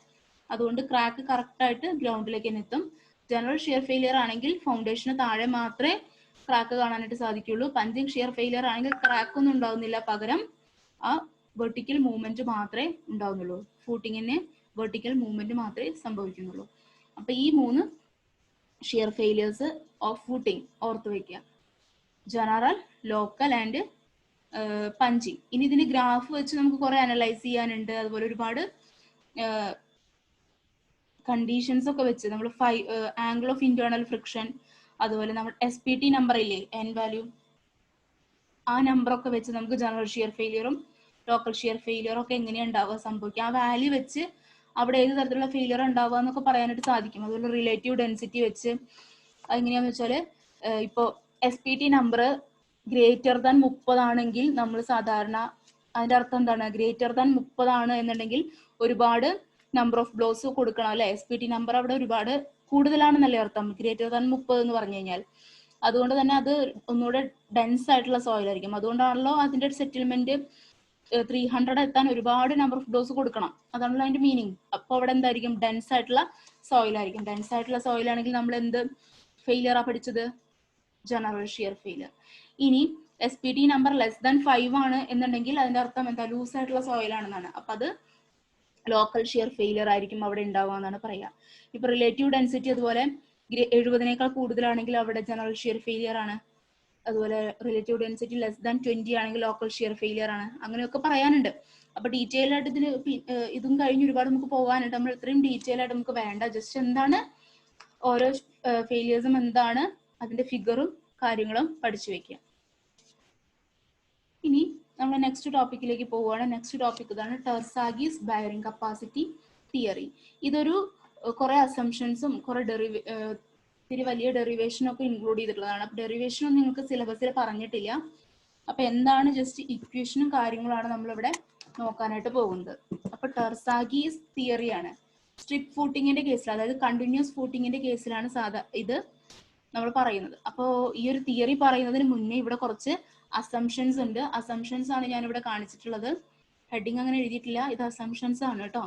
അതുകൊണ്ട് ക്രാക്ക് കറക്റ്റ് ആയിട്ട് ഗ്രൗണ്ടിലേക്ക് തന്നെ എത്തും. ജനറൽ ഷിയർ ഫെയിലിയർ ആണെങ്കിൽ ഫൗണ്ടേഷന് താഴെ മാത്രമേ ക്രാക്ക് കാണാനായിട്ട് സാധിക്കുള്ളൂ. പഞ്ചിങ് ഷിയർ ഫെയിലിയർ ആണെങ്കിൽ ക്രാക്ക് ഒന്നും ഉണ്ടാവുന്നില്ല, പകരം ആ വെർട്ടിക്കൽ മൂവ്മെന്റ് മാത്രമേ ഉണ്ടാവുന്നുള്ളൂ. ഫൂട്ടിങ്ങിന് വെർട്ടിക്കൽ മൂവ്മെന്റ് മാത്രമേ സംഭവിക്കുന്നുള്ളൂ. അപ്പൊ ഈ 3 ഷിയർ ഫെയിലിയേഴ്സ് ഓഫ് ഫൂട്ടിങ് ഓർത്ത് വയ്ക്കുക: ജനറൽ, ലോക്കൽ ആൻഡ് പഞ്ചിങ്. ഇനി ഇതിന് ഗ്രാഫ് വെച്ച് നമുക്ക് കുറെ അനലൈസ് ചെയ്യാനുണ്ട്. അതുപോലെ ഒരുപാട് കണ്ടീഷൻസ് ഒക്കെ വെച്ച് നമ്മൾ ആംഗിൾ ഓഫ് ഇന്റേണൽ ഫ്രിക്ഷൻ, അതുപോലെ നമ്മൾ SPT നമ്പർ ഇല്ലേ, എൻ വാല്യൂ, ആ നമ്പർ ഒക്കെ വെച്ച് നമുക്ക് ജനറൽ ഷിയർ ഫെയിലിയറും ലോക്കൽ ഷിയർ ഫെയിലിയറും ഒക്കെ എങ്ങനെയാണ് ഉണ്ടാവുക, സംഭവിക്കുക, ആ വാല്യൂ വെച്ച് അവിടെ ഏത് തരത്തിലുള്ള ഫെയിലിയർ ഉണ്ടാവുക എന്നൊക്കെ പറയാനായിട്ട് സാധിക്കും. അതുപോലെ റിലേറ്റീവ് ഡെൻസിറ്റി വെച്ച് അതെങ്ങനെയാന്ന് വെച്ചാല്, ഇപ്പോൾ SPT നമ്പർ ഗ്രേറ്റർ ദാൻ 30 ആണെങ്കിൽ നമ്മൾ സാധാരണ അതിന്റെ അർത്ഥം എന്താണ്? ഗ്രേറ്റർ ദാൻ 30 ആണ് എന്നുണ്ടെങ്കിൽ ഒരുപാട് നമ്പർ ഓഫ് ബ്ലോസ് കൊടുക്കണം അല്ലെ. SPT നമ്പർ അവിടെ ഒരുപാട് കൂടുതലാണെന്നല്ലേ അർത്ഥം, ഗ്രേറ്റർ ദാൻ 30 എന്ന് പറഞ്ഞു കഴിഞ്ഞാൽ. അതുകൊണ്ട് തന്നെ അത് ഒന്നുകൂടെ ഡെൻസ് ആയിട്ടുള്ള സോയിൽ ആയിരിക്കും. അതുകൊണ്ടാണല്ലോ അതിന്റെ സെറ്റിൽമെന്റ് 300 എത്താൻ ഒരുപാട് നമ്പർ ഓഫ് ഡോസ് കൊടുക്കണം. അതാണല്ലോ അതിന്റെ മീനിങ്. അപ്പൊ അവിടെ എന്തായിരിക്കും? ഡെൻസ് ആയിട്ടുള്ള സോയിൽ ആയിരിക്കും. ഡെൻസ് ആയിട്ടുള്ള സോയിൽ ആണെങ്കിൽ നമ്മൾ എന്ത് ഫെയിലിയർ ആ പഠിച്ചത്? General shear failure. ഇനി SPT നമ്പർ ലെസ് ദാൻ 5 ആണ് എന്നുണ്ടെങ്കിൽ അതിന്റെ അർത്ഥം എന്താ? ലൂസ് ആയിട്ടുള്ള സോയിൽ ആണെന്നാണ്. അപ്പൊ അത് ലോക്കൽ ഷിയർ ഫെയിലിയർ ആയിരിക്കും അവിടെ ഉണ്ടാവുക എന്നാണ് പറയുക. ഇപ്പൊ റിലേറ്റീവ് ഡെൻസിറ്റി അതുപോലെ 70നേക്കാൾ കൂടുതലാണെങ്കിൽ അവിടെ ജനറൽ ഷിയർ ഫെയിലിയർ ആണ്. അതുപോലെ റിലേറ്റീവ് ഡെൻസിറ്റി ലെസ് ദാൻ 20 ആണെങ്കിൽ ലോക്കൽ ഷിയർ ഫെയിലിയർ ആണ്. അങ്ങനെയൊക്കെ പറയാനുണ്ട്. അപ്പൊ ഡീറ്റെയിൽ ആയിട്ട് ഇതിന് ഇതും കഴിഞ്ഞ് ഒരുപാട് നമുക്ക് പോകാനുണ്ട്. നമ്മൾ ഇത്രയും ഡീറ്റെയിൽ ആയിട്ട് നമുക്ക് വേണ്ട. ജസ്റ്റ് എന്താണ് ഓരോ ഫെയിലിയേഴ്സും, എന്താണ് അതിന്റെ ഫിഗറും കാര്യങ്ങളും പഠിച്ചു വെക്കുക. ഇനി നമ്മൾ നെക്സ്റ്റ് ടോപ്പിക്കിലേക്ക് പോവുകയാണ്. നെക്സ്റ്റ് ടോപ്പിക് ഇതാണ്: ടെർസാഗീസ് ബെയറിംഗ് കപ്പാസിറ്റി തിയറി. ഇതൊരു കുറെ അസംഷൻസും കുറെ ഇത്തിരി വലിയ ഡെറിവേഷനും ഒക്കെ ഇൻക്ലൂഡ് ചെയ്തിട്ടുള്ളതാണ്. അപ്പൊ ഡെറിവേഷനും നിങ്ങൾക്ക് സിലബസിൽ പറഞ്ഞിട്ടില്ല. അപ്പൊ എന്താണ്, ജസ്റ്റ് ഇക്വേഷനും കാര്യങ്ങളാണ് നമ്മളിവിടെ നോക്കാനായിട്ട് പോകുന്നത്. അപ്പൊ ടെർസാഗീസ് തിയറിയാണ്. സ്ട്രിപ്പ് ഫൂട്ടിങ്ങിന്റെ കേസിൽ, അതായത് കണ്ടിന്യൂസ് ഫൂട്ടിങ്ങിന്റെ കേസിലാണ് ഇത് നമ്മൾ പറയുന്നത്. അപ്പോൾ ഈ ഒരു തിയറി പറയുന്നതിന് മുന്നേ ഇവിടെ കുറച്ച് അസംഷൻസ് ഉണ്ട്. അസംഷൻസ് ആണ് ഞാൻ ഇവിടെ കാണിച്ചിട്ടുള്ളത്. ഹെഡിങ് അങ്ങനെ എഴുതിയിട്ടില്ല, ഇത് അസംഷൻസ് ആണ് കേട്ടോ.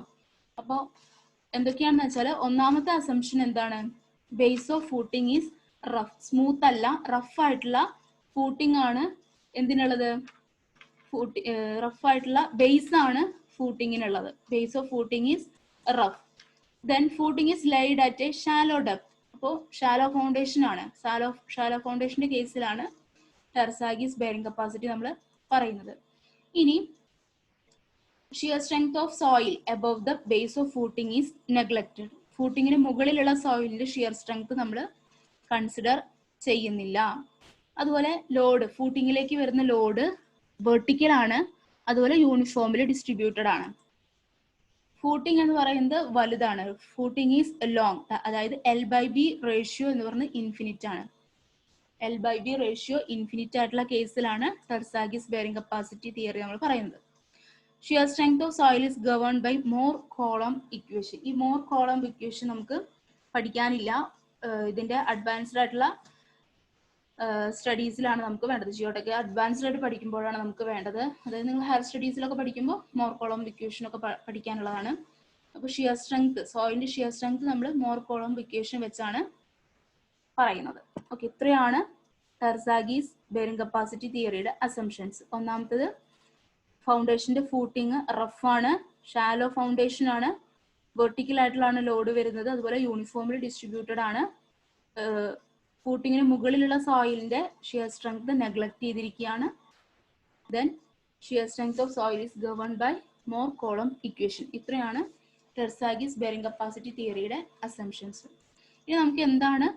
അപ്പോൾ എന്തൊക്കെയാണെന്ന് വെച്ചാൽ, ഒന്നാമത്തെ അസംഷൻ എന്താണ്? Base of footing is rough. Smooth അല്ല, റഫ് ആയിട്ടുള്ള ഫൂട്ടിംഗ് ആണ് എന്തിനുള്ളത്? റഫ് ആയിട്ടുള്ള ബേസ് ആണ് ഫൂട്ടിങ്ങിനുള്ളത്. Base of footing is rough. Then footing is laid at A shallow depth. അപ്പോൾ ഷാലോ ഫൗണ്ടേഷൻ ആണ്. ഷാലോ ഫൗണ്ടേഷന്റെ കേസിലാണ് ടെർസാഗീസ് ബെയറിംഗ് കപ്പാസിറ്റി നമ്മൾ പറയുന്നത്. ഇനി shear strength of soil above the base of footing is neglected. ഫൂട്ടിങ്ങിന് മുകളിലുള്ള സോയിലിന്റെ ഷിയർ സ്ട്രെങ്ത് നമ്മൾ കൺസിഡർ ചെയ്യുന്നില്ല. അതുപോലെ ലോഡ്, ഫൂട്ടിങ്ങിലേക്ക് വരുന്ന ലോഡ് വെർട്ടിക്കൽ ആണ്, അതുപോലെ യൂണിഫോമിൽ ഡിസ്ട്രിബ്യൂട്ടഡ് ആണ്. ഫൂട്ടിംഗ് എന്ന് പറയുന്നത് വലുതാണ്. ഫൂട്ടിംഗ് ഈസ് ലോങ്, അതായത് L/B റേഷ്യോ എന്ന് പറയുന്നത് ഇൻഫിനിറ്റ് ആണ്. L/B റേഷ്യോ ഇൻഫിനിറ്റ് ആയിട്ടുള്ള കേസിലാണ് ടെർസാഗീസ് ബെയറിംഗ് കപ്പാസിറ്റി തിയറി നമ്മൾ പറയുന്നത്. Shear strength of soil is govern by Mohr Coulomb equation. ഈ മോർ കോളം ഇക്വേഷൻ നമുക്ക് പഠിക്കാനില്ല, ഇതിന്റെ അഡ്വാൻസ്ഡ് ആയിട്ടുള്ള സ്റ്റഡീസിലാണ് നമുക്ക് വേണ്ടത്. ജിയോടെക് അഡ്വാൻസ്ഡ് ആയിട്ട് പഠിക്കുമ്പോഴാണ് നമുക്ക് വേണ്ടത്. അതായത് നിങ്ങൾ ഹയർ സ്റ്റഡീസിലൊക്കെ പഠിക്കുമ്പോൾ മോർ കോളം ഇക്വേഷൻ ഒക്കെ പഠിക്കാനുള്ളതാണ്. അപ്പോൾ ഷിയർ സ്ട്രെങ്ത്, സോയിലിന്റെ ഷിയർ സ്ട്രെങ്ത് നമ്മൾ മോർ കോളം ഇക്വേഷൻ വെച്ചാണ് പറയുന്നത്. ഓക്കെ, ഇത്രയാണ് ടെർസാഗീസ് ബെയറിംഗ് കപ്പാസിറ്റി തിയറിയുടെ അസംഷൻസ്. ഒന്നാമത്തത്, ഫൗണ്ടേഷന്റെ ഫൂട്ടിങ് റഫ് ആണ്, ഷാലോ ഫൗണ്ടേഷൻ ആണ്, വെർട്ടിക്കൽ ആയിട്ടുള്ളതാണ് ലോഡ് വരുന്നത്, അതുപോലെ യൂണിഫോമിൽ ഡിസ്ട്രിബ്യൂട്ടഡ് ആണ്. ഫൂട്ടിങ്ങിന് മുകളിലുള്ള സോയിലിന്റെ ഷിയർ സ്ട്രെങ്ത് നെഗ്ലക്ട് ചെയ്തിരിക്കുകയാണ്. Then shear strength of soil is govern by Mohr Coulomb equation. ഇത്രയാണ് ടെർസാഗീസ് ബെയറിംഗ് കപ്പാസിറ്റി തിയറിയുടെ അസംഷൻസ്. ഇനി നമുക്ക് എന്താണ്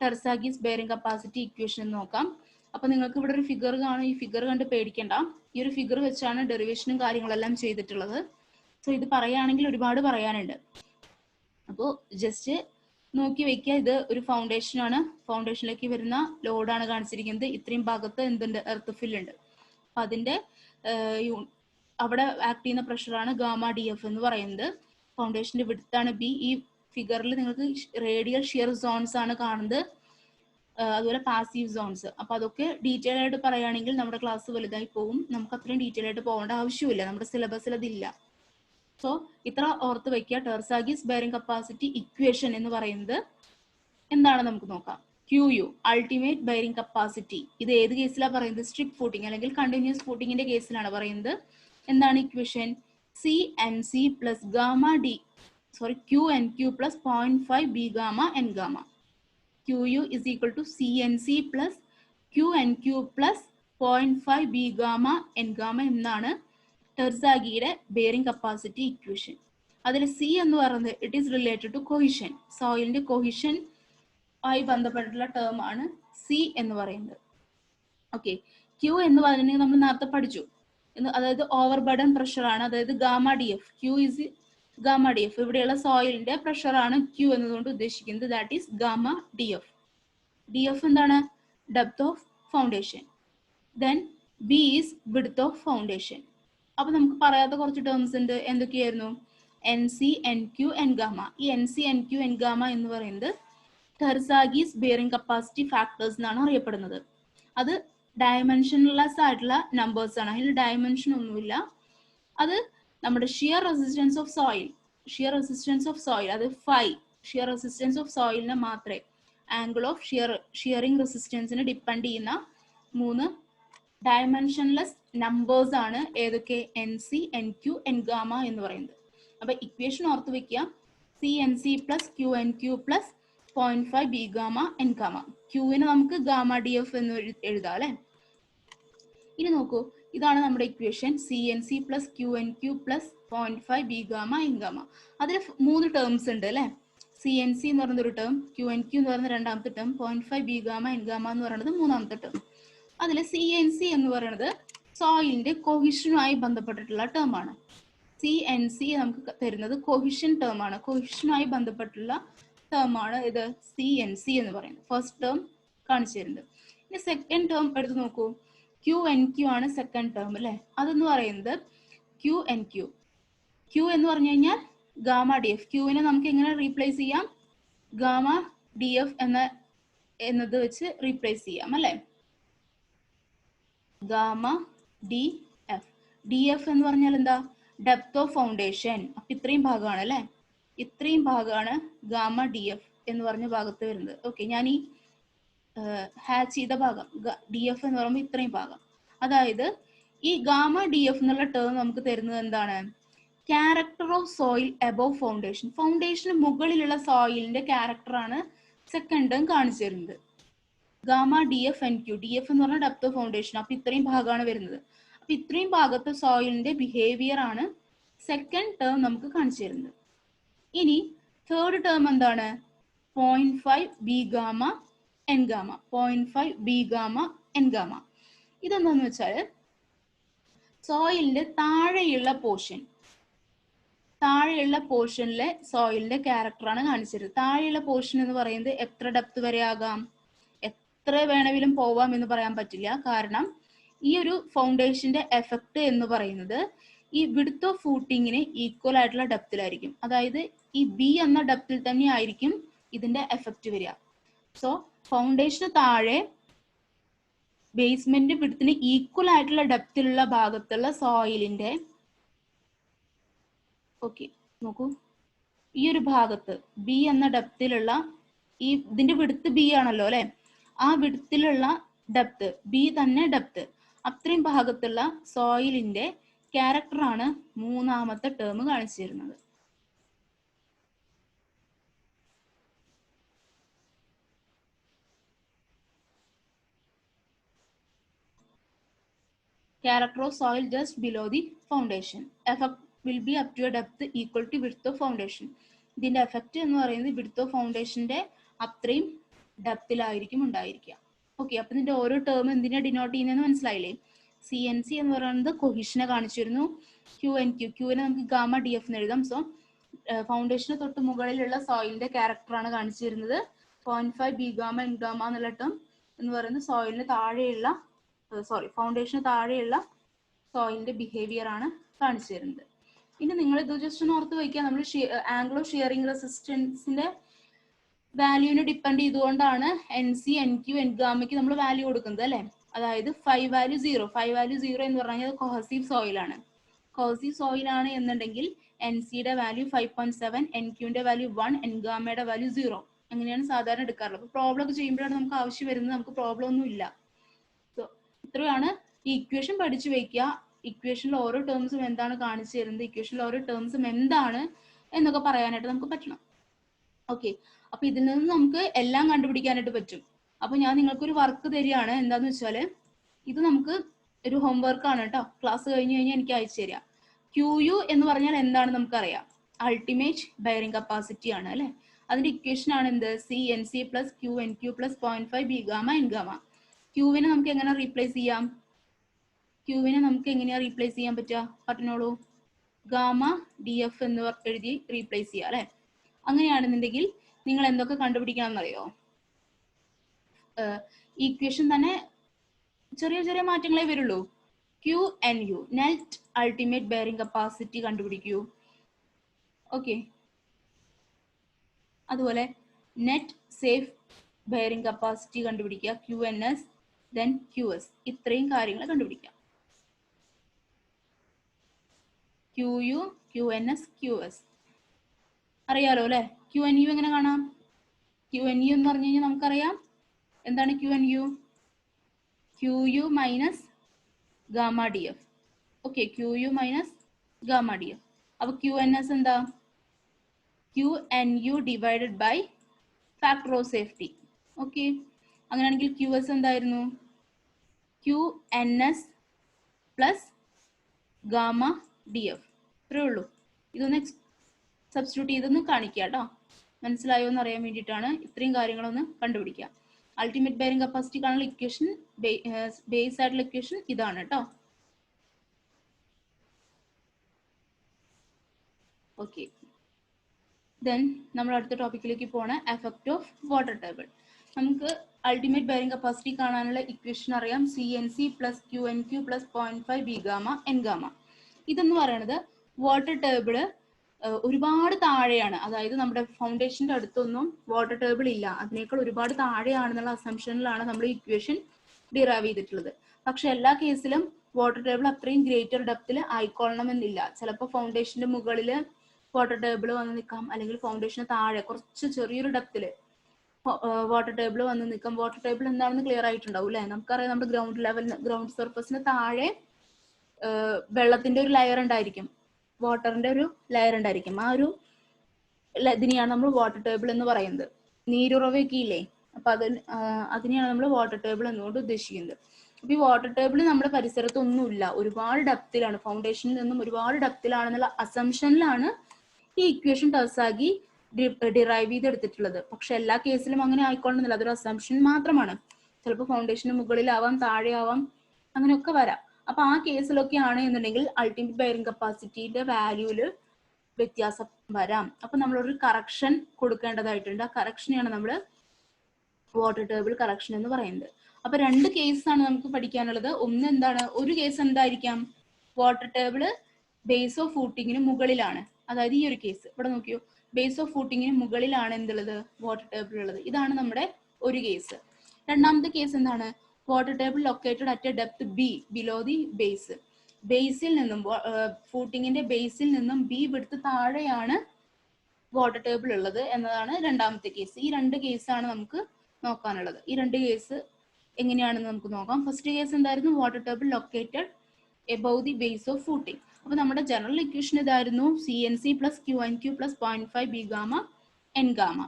ടെർസാഗീസ് ബെയറിംഗ് കപ്പാസിറ്റി ഇക്വേഷൻ എന്ന് നോക്കാം. അപ്പൊ നിങ്ങൾക്ക് ഇവിടെ ഒരു ഫിഗർ കാണും. ഈ ഫിഗർ കണ്ട് പേടിക്കണ്ട. ഈ ഒരു ഫിഗർ വെച്ചാണ് ഡെറിവേഷനും കാര്യങ്ങളെല്ലാം ചെയ്തിട്ടുള്ളത്. സോ ഇത് പറയുകയാണെങ്കിൽ ഒരുപാട് പറയാനുണ്ട്. അപ്പോൾ ജസ്റ്റ് നോക്കി വെക്കുക. ഇത് ഒരു ഫൗണ്ടേഷൻ ആണ്. ഫൗണ്ടേഷനിലേക്ക് വരുന്ന ലോഡാണ് കാണിച്ചിരിക്കുന്നത്. ഇത്രയും ഭാഗത്ത് എന്തുണ്ട്? എർത്ത് ഫിൽ ഉണ്ട്. അപ്പൊ അതിന്റെ അവിടെ ആക്ട് ചെയ്യുന്ന പ്രഷറാണ് ഗാമ DF എന്ന് പറയുന്നത്. ഫൗണ്ടേഷന്റെ വിഡ്ത്താണ് B. ഈ ഫിഗറിൽ നിങ്ങൾക്ക് റേഡിയൽ ഷിയർ സോൺസ് ആണ് കാണുന്നത്, അതുപോലെ പാസീവ് സോൺസ്. അപ്പൊ അതൊക്കെ ഡീറ്റെയിൽ ആയിട്ട് പറയുകയാണെങ്കിൽ നമ്മുടെ ക്ലാസ് വലുതായി പോകും. നമുക്ക് അത്രയും ഡീറ്റെയിൽ ആയിട്ട് പോകേണ്ട ആവശ്യമില്ല, നമ്മുടെ സിലബസിൽ അതില്ല. സോ ഇത്ര ഓർത്ത് വെക്കുക. ടെർസാഗീസ് ബെയറിംഗ് കപ്പാസിറ്റി ഇക്വേഷൻ എന്ന് പറയുന്നത് എന്താണ് നമുക്ക് നോക്കാം. QU ultimate bearing capacity. ഇത് ഏത് കേസിലാണ് പറയുന്നത്? സ്ട്രിപ്പ് ഫൂട്ടിംഗ് അല്ലെങ്കിൽ കണ്ടിന്യൂസ് ഫൂട്ടിങ്ങിന്റെ കേസിലാണ് പറയുന്നത്. എന്താണ് equation? CNC plus QNQ plus 0.5 B gamma N gamma. QU is equal to CNC plus QNQ plus 0.5 B gamma N gamma എന്നാണ് ടെർസാഗിയുടെ ബെയറിംഗ് കപ്പാസിറ്റി ഇക്വേഷൻ. അതിൽ C എന്ന് പറയുന്നത് it is related to cohesion. സോയിലിന്റെ കൊഹിഷൻ ആയി ബന്ധപ്പെട്ടിട്ടുള്ള ടേം ആണ് C എന്ന് പറയുന്നത്. ഓക്കെ, Q എന്ന് പറഞ്ഞിട്ടുണ്ടെങ്കിൽ നമ്മൾ നേരത്തെ പഠിച്ചു, അതായത് ഓവർ ബർഡൻ പ്രഷർ ആണ്, അതായത് gamma DF. Q is gamma DF. ഇവിടെയുള്ള സോയിലിന്റെ പ്രഷർ ആണ് Q എന്നതുകൊണ്ട് ഉദ്ദേശിക്കുന്നത്. That is gamma DF. DF എന്താണ്? Depth of foundation. Then B is width of foundation. അപ്പൊ നമുക്ക് പറയാത്ത കുറച്ച് ടേംസ് ഉണ്ട്. എന്തൊക്കെയായിരുന്നു? NC, NQ, N gamma. ഈ NC, NQ, N ഗാമ എന്ന് പറയുന്നത് ടെർസാഗീസ് ബെയറിംഗ് കപ്പാസിറ്റി ഫാക്ടേഴ്സ് എന്നാണ് അറിയപ്പെടുന്നത്. അത് ഡയമെൻഷൻലെസ് ആയിട്ടുള്ള നമ്പേഴ്സ് ആണ്. അതിൽ ഡയമെൻഷൻ ഒന്നുമില്ല. അത് നമ്മുടെ ഷിയർ റെസിസ്റ്റൻസ് ഓഫ് സോയിൽ അത് ഫൈ ഷിയർ റെസിസ്റ്റൻസ് ഓഫ് സോയിലിനെ മാത്രമേ ആംഗിൾ ഓഫ് ഷിയറിംഗ് റെസിസ്റ്റൻസിനെ ഡിപ്പെൻഡ് ചെയ്യുന്ന 3 ഡയമെൻഷൻലെസ് നമ്പേഴ്സ് ആണ്. ഏതൊക്കെ? NC, NQ, N ഗാമ എന്ന് പറയുന്നത്. അപ്പൊ ഇക്വേഷൻ ഓർത്ത് വെക്കുക. CNC plus QNQ plus 0.5 B gamma N gamma. Qന് നമുക്ക് ഗാമ DF എന്ന് എഴുതാം അല്ലെ. ഇനി നോക്കൂ, ഇതാണ് നമ്മുടെ ഇക്വേഷൻ. CNC plus QNQ plus 0.5 B gamma N gamma. അതിൽ 3 ടേംസ് ഉണ്ട് അല്ലെ. CNC എന്ന് പറയുന്ന ഒരു ടേം, QNQ എന്ന് പറയുന്ന രണ്ടാമത്തെ term, 0.5 B gamma N gamma എന്ന് പറയുന്നത് മൂന്നാമത്തെ ടേം. അതിൽ CNC എന്ന് പറയുന്നത് സോയിലിന്റെ കൊഹിഷനുമായി ബന്ധപ്പെട്ടിട്ടുള്ള ടേം ആണ്. CNC നമുക്ക് തരുന്നത് കൊഹിഷൻ ടേം ആണ്. കൊഹിഷനുമായി ബന്ധപ്പെട്ടുള്ള ടേം ആണ് ഇത് CNC എന്ന് പറയുന്നത്. ഫസ്റ്റ് ടേം കാണിച്ചു തരുന്നത്. ഇനി സെക്കൻഡ് ടേം എടുത്ത് നോക്കൂ. QNQ ആണ് സെക്കൻഡ് ടേം അല്ലെ. അതെന്ന് പറയുന്നത് QNQ. Q എന്ന് പറഞ്ഞു കഴിഞ്ഞാൽ ഗാമ DF. Qനെ നമുക്ക് എങ്ങനെ റീപ്ലേസ് ചെയ്യാം? ഗാമ DF എന്ന എന്നത് വെച്ച് റീപ്ലേസ് ചെയ്യാം അല്ലെ. Gamma D F. D F എന്ന് പറഞ്ഞാൽ എന്താ? Depth of foundation. അപ്പൊ ഇത്രയും ഭാഗമാണ് അല്ലെ, ഇത്രയും ഭാഗമാണ് ഗാമ ഡി എഫ് എന്ന് പറഞ്ഞ ഭാഗത്ത് വരുന്നത്. ഓക്കെ, ഞാൻ ഈ ഹാച്ച് ചെയ്ത ഭാഗം ഡി എഫ് എന്ന് പറയുമ്പോൾ ഇത്രയും ഭാഗം. അതായത് ഈ ഗാമ ഡി എഫ് എന്നുള്ള ടേം നമുക്ക് തരുന്നത് എന്താണ്? Character of soil above foundation. ഫൗണ്ടേഷന് മുകളിലുള്ള സോയിലിന്റെ ക്യാരക്ടറാണ് സെക്കൻഡ് ടേം കാണിച്ചു തരുന്നത്. Gamma D F N Q. D F എന്ന് പറഞ്ഞാൽ ഡെപ്ത് ഓഫ് ഫൗണ്ടേഷൻ. അപ്പൊ ഇത്രയും ഭാഗമാണ് വരുന്നത്. അപ്പൊ ഇത്രയും ഭാഗത്തെ സോയിലിന്റെ ബിഹേവിയർ ആണ് സെക്കൻഡ് ടേം നമുക്ക് കാണിച്ചു തരുന്നത്. ഇനി തേർഡ് ടേം എന്താണ്? 0.5 B gamma N gamma. 0.5 B gamma N gamma. ഇതെന്താന്ന് വെച്ചാൽ സോയിലിന്റെ താഴെയുള്ള പോർഷനിലെ സോയിലിന്റെ ക്യാരക്ടറാണ് കാണിച്ചത്. താഴെയുള്ള പോർഷൻ എന്ന് പറയുന്നത് എത്ര ഡെപ്ത് വരെ ആകാം? എത്ര വേണമെങ്കിലും പോവാം എന്ന് പറയാൻ പറ്റില്ല. കാരണം ഈ ഒരു ഫൗണ്ടേഷന്റെ എഫക്ട് എന്ന് പറയുന്നത് ഈ വിഡ്ത്ത് ഓഫ് ഫൂട്ടിങ്ങിന് ഈക്വൽ ആയിട്ടുള്ള ഡെപ്തിലായിരിക്കും. അതായത് ഈ ബി എന്ന ഡെപ്തിൽ തന്നെ ആയിരിക്കും ഇതിന്റെ എഫക്ട് വരിക. സോ ഫൗണ്ടേഷന് താഴെ ബേസ്മെന്റ് വിഡ്ത്തിന് ഈക്വൽ ആയിട്ടുള്ള ഡെപ്തിലുള്ള ഭാഗത്തുള്ള സോയിലിന്റെ, ഓക്കെ നോക്കൂ, ഈ ഒരു ഭാഗത്ത് ബി എന്ന ഡെപ്തിലുള്ള ഈ ഇതിന്റെ വിഡ്ത്ത് ബി ആണല്ലോ അല്ലെ, ആ വിഡ്ത്തിലുള്ള ഡെപ്ത് ബി തന്നെ ഡെപ്ത്, അത്രയും ഭാഗത്തുള്ള സോയിലിന്റെ ക്യാരക്ടറാണ് മൂന്നാമത്തെ ടേം കാണിച്ചു തരുന്നത്. Character of soil just below the foundation. Effect will be up to a depth equal to width of foundation. ഇതിന്റെ എഫക്റ്റ് എന്ന് പറയുന്നത് വിഡ്ത്ത് ഓഫ് ഫൗണ്ടേഷന്റെ അത്രയും ഡെപ്തിലായിരിക്കും ഉണ്ടായിരിക്കുക. ഓക്കെ, അപ്പൊ ഇതിന്റെ ഓരോ ടേം എന്തിനാ ഡിനോട്ട് ചെയ്യുന്നതെന്ന് മനസ്സിലായില്ലേ? സി എൻ സി എന്ന് പറയുന്നത് കൊഹിഷനെ കാണിച്ചിരുന്നു. ക്യു എൻ ക്യു, ക്യൂവിനെ നമുക്ക് ഗാമ ഡി എഫ് എന്ന് എഴുതാം. സോ ഫൗണ്ടേഷന് തൊട്ട് മുകളിലുള്ള സോയിലിന്റെ ക്യാരക്ടറാണ് കാണിച്ചിരുന്നത്. 0.5 ബി ഗാമ എൻ ഗാമ എന്നുള്ള ടേം എന്ന് പറയുന്നത് സോയിലിന് താഴെയുള്ള ഫൗണ്ടേഷന് താഴെയുള്ള സോയിലിന്റെ ബിഹേവിയർ ആണ് കാണിച്ചു തരുന്നത്. ഇനി നിങ്ങൾ ഇത് ജസ്റ്റ് ഒന്ന് ഓർത്ത് വയ്ക്കുക, നമ്മൾ ആംഗിൾ ഓഫ് ഷിയറിംഗ് റെസിസ്റ്റൻസിന്റെ വാല്യൂവിനെ ഡിപ്പെൻഡ് ചെയ്തുകൊണ്ടാണ് N C N Q N ഗാമയ്ക്ക് നമ്മൾ വാല്യൂ കൊടുക്കുന്നത് അല്ലെ. അതായത് 5 വാല്യൂ 0 എന്ന് പറഞ്ഞാൽ കൊഹസീവ് സോയിലാണ്. കൊഹസീവ് സോയിലാണ് എന്നുണ്ടെങ്കിൽ എൻ സിയുടെ വാല്യൂ 5.7, എൻ ക്യൂന്റെ വാല്യൂ 1, എൻ ഗാമയുടെ വാല്യൂ 0. അങ്ങനെയാണ് സാധാരണ എടുക്കാറുള്ളത്. അപ്പൊ പ്രോബ്ലം ഒക്കെ ചെയ്യുമ്പോഴാണ് നമുക്ക് ആവശ്യം വരുന്നത്, നമുക്ക് പ്രോബ്ലം ഒന്നും ഇല്ല. ഇത്രയാണ് ഈ ഇക്വേഷൻ പഠിച്ചു വെക്കുക. ഇക്വേഷനിൽ ഓരോ ടേംസും എന്താണ് കാണിച്ചു തരുന്നത്, ഇക്വേഷനിൽ ഓരോ ടേംസും എന്താണ് എന്നൊക്കെ പറയാനായിട്ട് നമുക്ക് പറ്റണം. ഓക്കെ, അപ്പൊ ഇതിൽ നിന്ന് നമുക്ക് എല്ലാം കണ്ടുപിടിക്കാനായിട്ട് പറ്റും. അപ്പൊ ഞാൻ നിങ്ങൾക്കൊരു വർക്ക് തരികയാണ്. എന്താന്ന് വെച്ചാല് ഇത് നമുക്ക് ഒരു ഹോംവർക്ക് ആണ് കേട്ടോ. ക്ലാസ് കഴിഞ്ഞ് കഴിഞ്ഞാൽ എനിക്ക് അയച്ചു തരിക. ക്യു യു എന്ന് പറഞ്ഞാൽ എന്താണ് നമുക്കറിയാം, അൾട്ടിമേറ്റ് ബെയറിംഗ് കപ്പാസിറ്റി ആണ് അല്ലെ. അതിന്റെ ഇക്വേഷൻ ആണ് എന്ത്? C N C plus Q N Q plus 0.5 B gamma N gamma. ക്യൂവിനെ നമുക്ക് എങ്ങനെ റീപ്ലേസ് ചെയ്യാം? ക്യൂവിനെ നമുക്ക് എങ്ങനെയാ റീപ്ലേസ് ചെയ്യാൻ പറ്റുക? പറഞ്ഞോളൂ. ഗാമ ഡി എഫ് എന്ന് എഴുതി റീപ്ലേസ് ചെയ്യാം അല്ലെ. അങ്ങനെയാണെന്നുണ്ടെങ്കിൽ നിങ്ങൾ എന്തൊക്കെ കണ്ടുപിടിക്കണം എന്നറിയോ? ഈക്വേഷൻ തന്നെ ചെറിയ ചെറിയ മാറ്റങ്ങളെ വരുള്ളൂ. Q N U, net ultimate bearing capacity കണ്ടുപിടിക്കൂ. ഓക്കെ, അതുപോലെ നെറ്റ് സേഫ് ബെയറിംഗ് കപ്പാസിറ്റി കണ്ടുപിടിക്കുക, Q N S, then QS. ഇത്രയും കാര്യങ്ങൾ കണ്ടുപിടിക്കാം. QU, QNS, QS അറിയാലോ അല്ലെ. QNU എങ്ങനെ കാണാം? QNU എന്ന് പറഞ്ഞു കഴിഞ്ഞാൽ നമുക്കറിയാം എന്താണ് QNU? QU minus gamma D F. Okay, QU minus gamma D F. അപ്പൊ QNS എന്താ? QNU divided by factor of safety. Okay, അങ്ങനെയാണെങ്കിൽ QS എന്തായിരുന്നു? QNS plus gamma D F. ഇത്രേ ഉള്ളൂ. ഇതൊന്ന് സബ്സ്റ്റിറ്റ്യൂട്ട് ചെയ്തൊന്ന് കാണിക്കുക കേട്ടോ. മനസ്സിലായോ എന്ന് അറിയാൻ വേണ്ടിയിട്ടാണ് ഇത്രയും കാര്യങ്ങളൊന്ന് കണ്ടുപിടിക്കുക. അൾട്ടിമേറ്റ് ബെയറിംഗ് കപ്പാസിറ്റി കാണുന്ന ഇക്വേഷൻ, ബേസ് ആയിട്ടുള്ള ഇക്വേഷൻ ഇതാണ് കേട്ടോ. ഓക്കെ, ദെൻ നമ്മൾ അടുത്ത ടോപ്പിക്കിലേക്ക് പോണ എഫക്റ്റ് ഓഫ് വാട്ടർ ടേബിൾ. നമുക്ക് അൾട്ടിമേറ്റ് ബെയറിംഗ് കപ്പാസിറ്റി കാണാനുള്ള ഇക്വേഷൻ അറിയാം. C N C plus Q N Q plus 0.5 B gamma N gamma. ഇതെന്ന് പറയുന്നത് വാട്ടർ ടേബിള് ഒരുപാട് താഴെയാണ്, അതായത് നമ്മുടെ ഫൗണ്ടേഷന്റെ അടുത്തൊന്നും വാട്ടർ ടേബിൾ ഇല്ല, അതിനേക്കാൾ ഒരുപാട് താഴെയാണെന്നുള്ള അസംഷനിലാണ് നമ്മൾ ഇക്വേഷൻ ഡിറൈവ് ചെയ്തിട്ടുള്ളത്. പക്ഷെ എല്ലാ കേസിലും വാട്ടർ ടേബിൾ അത്രയും ഗ്രേറ്റർ ഡെപ്തിൽ ആയിക്കൊള്ളണമെന്നില്ല. ചിലപ്പോൾ ഫൗണ്ടേഷന്റെ മുകളിൽ വാട്ടർ ടേബിൾ വന്ന് നിൽക്കാം, അല്ലെങ്കിൽ ഫൗണ്ടേഷന് താഴെ കുറച്ച് ചെറിയൊരു ഡെപ്തിൽ വാട്ടർ ടേബിൾ വന്ന് നിൽക്കാം. വാട്ടർ ടേബിൾ എന്താണെന്ന് ക്ലിയർ ആയിട്ടുണ്ടാവും അല്ലെ? നമുക്കറിയാം, നമ്മുടെ ഗ്രൗണ്ട് സർഫസിന് താഴെ വെള്ളത്തിന്റെ ഒരു ലെയർ ഉണ്ടായിരിക്കും, വാട്ടറിന്റെ ഒരു ലെയർ ഉണ്ടായിരിക്കും. ആ ഒരു ഇതിനെയാണ് നമ്മൾ വാട്ടർ ടേബിൾ എന്ന് പറയുന്നത്. നീരുറവയൊക്കെ ഇല്ലേ, അപ്പൊ അതിനെയാണ് നമ്മൾ വാട്ടർ ടേബിൾ എന്നുകൊണ്ട് ഉദ്ദേശിക്കുന്നത്. അപ്പൊ ഈ വാട്ടർ ടേബിൾ നമ്മുടെ പരിസരത്തൊന്നുമില്ല, ഒരുപാട് ഡെപ്തിലാണ്, ഫൗണ്ടേഷനിൽ നിന്നും ഒരുപാട് ഡെപ്തിലാണെന്നുള്ള അസംഷനിലാണ് ഈ ഇക്വേഷൻ ടർസാഗി ഡിറൈവ് ചെയ്തെടുത്തിട്ടുള്ളത്. പക്ഷെ എല്ലാ കേസിലും അങ്ങനെ ആയിക്കൊള്ളുന്നില്ല, അതൊരു അസംഷൻ മാത്രമാണ്. ചിലപ്പോൾ ഫൗണ്ടേഷന് മുകളിലാവാം, താഴെയാവാം, അങ്ങനെയൊക്കെ വരാം. അപ്പൊ ആ കേസിലൊക്കെ ആണ് എന്നുണ്ടെങ്കിൽ അൾട്ടിമേറ്റ് ബെയറിംഗ് കപ്പാസിറ്റിയുടെ വാല്യൂല് വ്യത്യാസം വരാം. അപ്പൊ നമ്മളൊരു കറക്ഷൻ കൊടുക്കേണ്ടതായിട്ടുണ്ട്. ആ കറക്ഷനെയാണ് നമ്മൾ വാട്ടർ ടേബിൾ കറക്ഷൻ എന്ന് പറയുന്നത്. അപ്പൊ രണ്ട് കേസാണ് നമുക്ക് പഠിക്കാനുള്ളത്. ഒന്ന് എന്താണ്, ഒരു കേസ് എന്തായിരിക്കാം, വാട്ടർ ടേബിള് ബേസ് ഓഫ് ഫൂട്ടിങ്ങിന് മുകളിലാണ്. അതായത് ഈ ഒരു കേസ് ഇവിടെ നോക്കിയോ, ബേസ് ഓഫ് ഫൂട്ടിങ്ങിന് മുകളിലാണ് എന്തുള്ളത്, വാട്ടർ ടേബിൾ ഉള്ളത്. ഇതാണ് നമ്മുടെ ഒരു കേസ്. രണ്ടാമത്തെ കേസ് എന്താണ്, water table located at a depth B below the base. ബേസിൽ നിന്നും ഫൂട്ടിങ്ങിന്റെ ബേസിൽ നിന്നും ബി വിടുത്ത് താഴെയാണ് വാട്ടർ ടേബിൾ ഉള്ളത് എന്നതാണ് രണ്ടാമത്തെ കേസ്. ഈ രണ്ട് കേസാണ് നമുക്ക് നോക്കാനുള്ളത്. ഈ രണ്ട് കേസ് എങ്ങനെയാണെന്ന് നമുക്ക് നോക്കാം. ഫസ്റ്റ് കേസ് എന്തായിരുന്നു, water table located above the base of footing. അപ്പൊ നമ്മുടെ ജനറൽ ഇക്വേഷൻ ഇതായിരുന്നു, CNC plus QNQ plus 0.5 B gamma N gamma.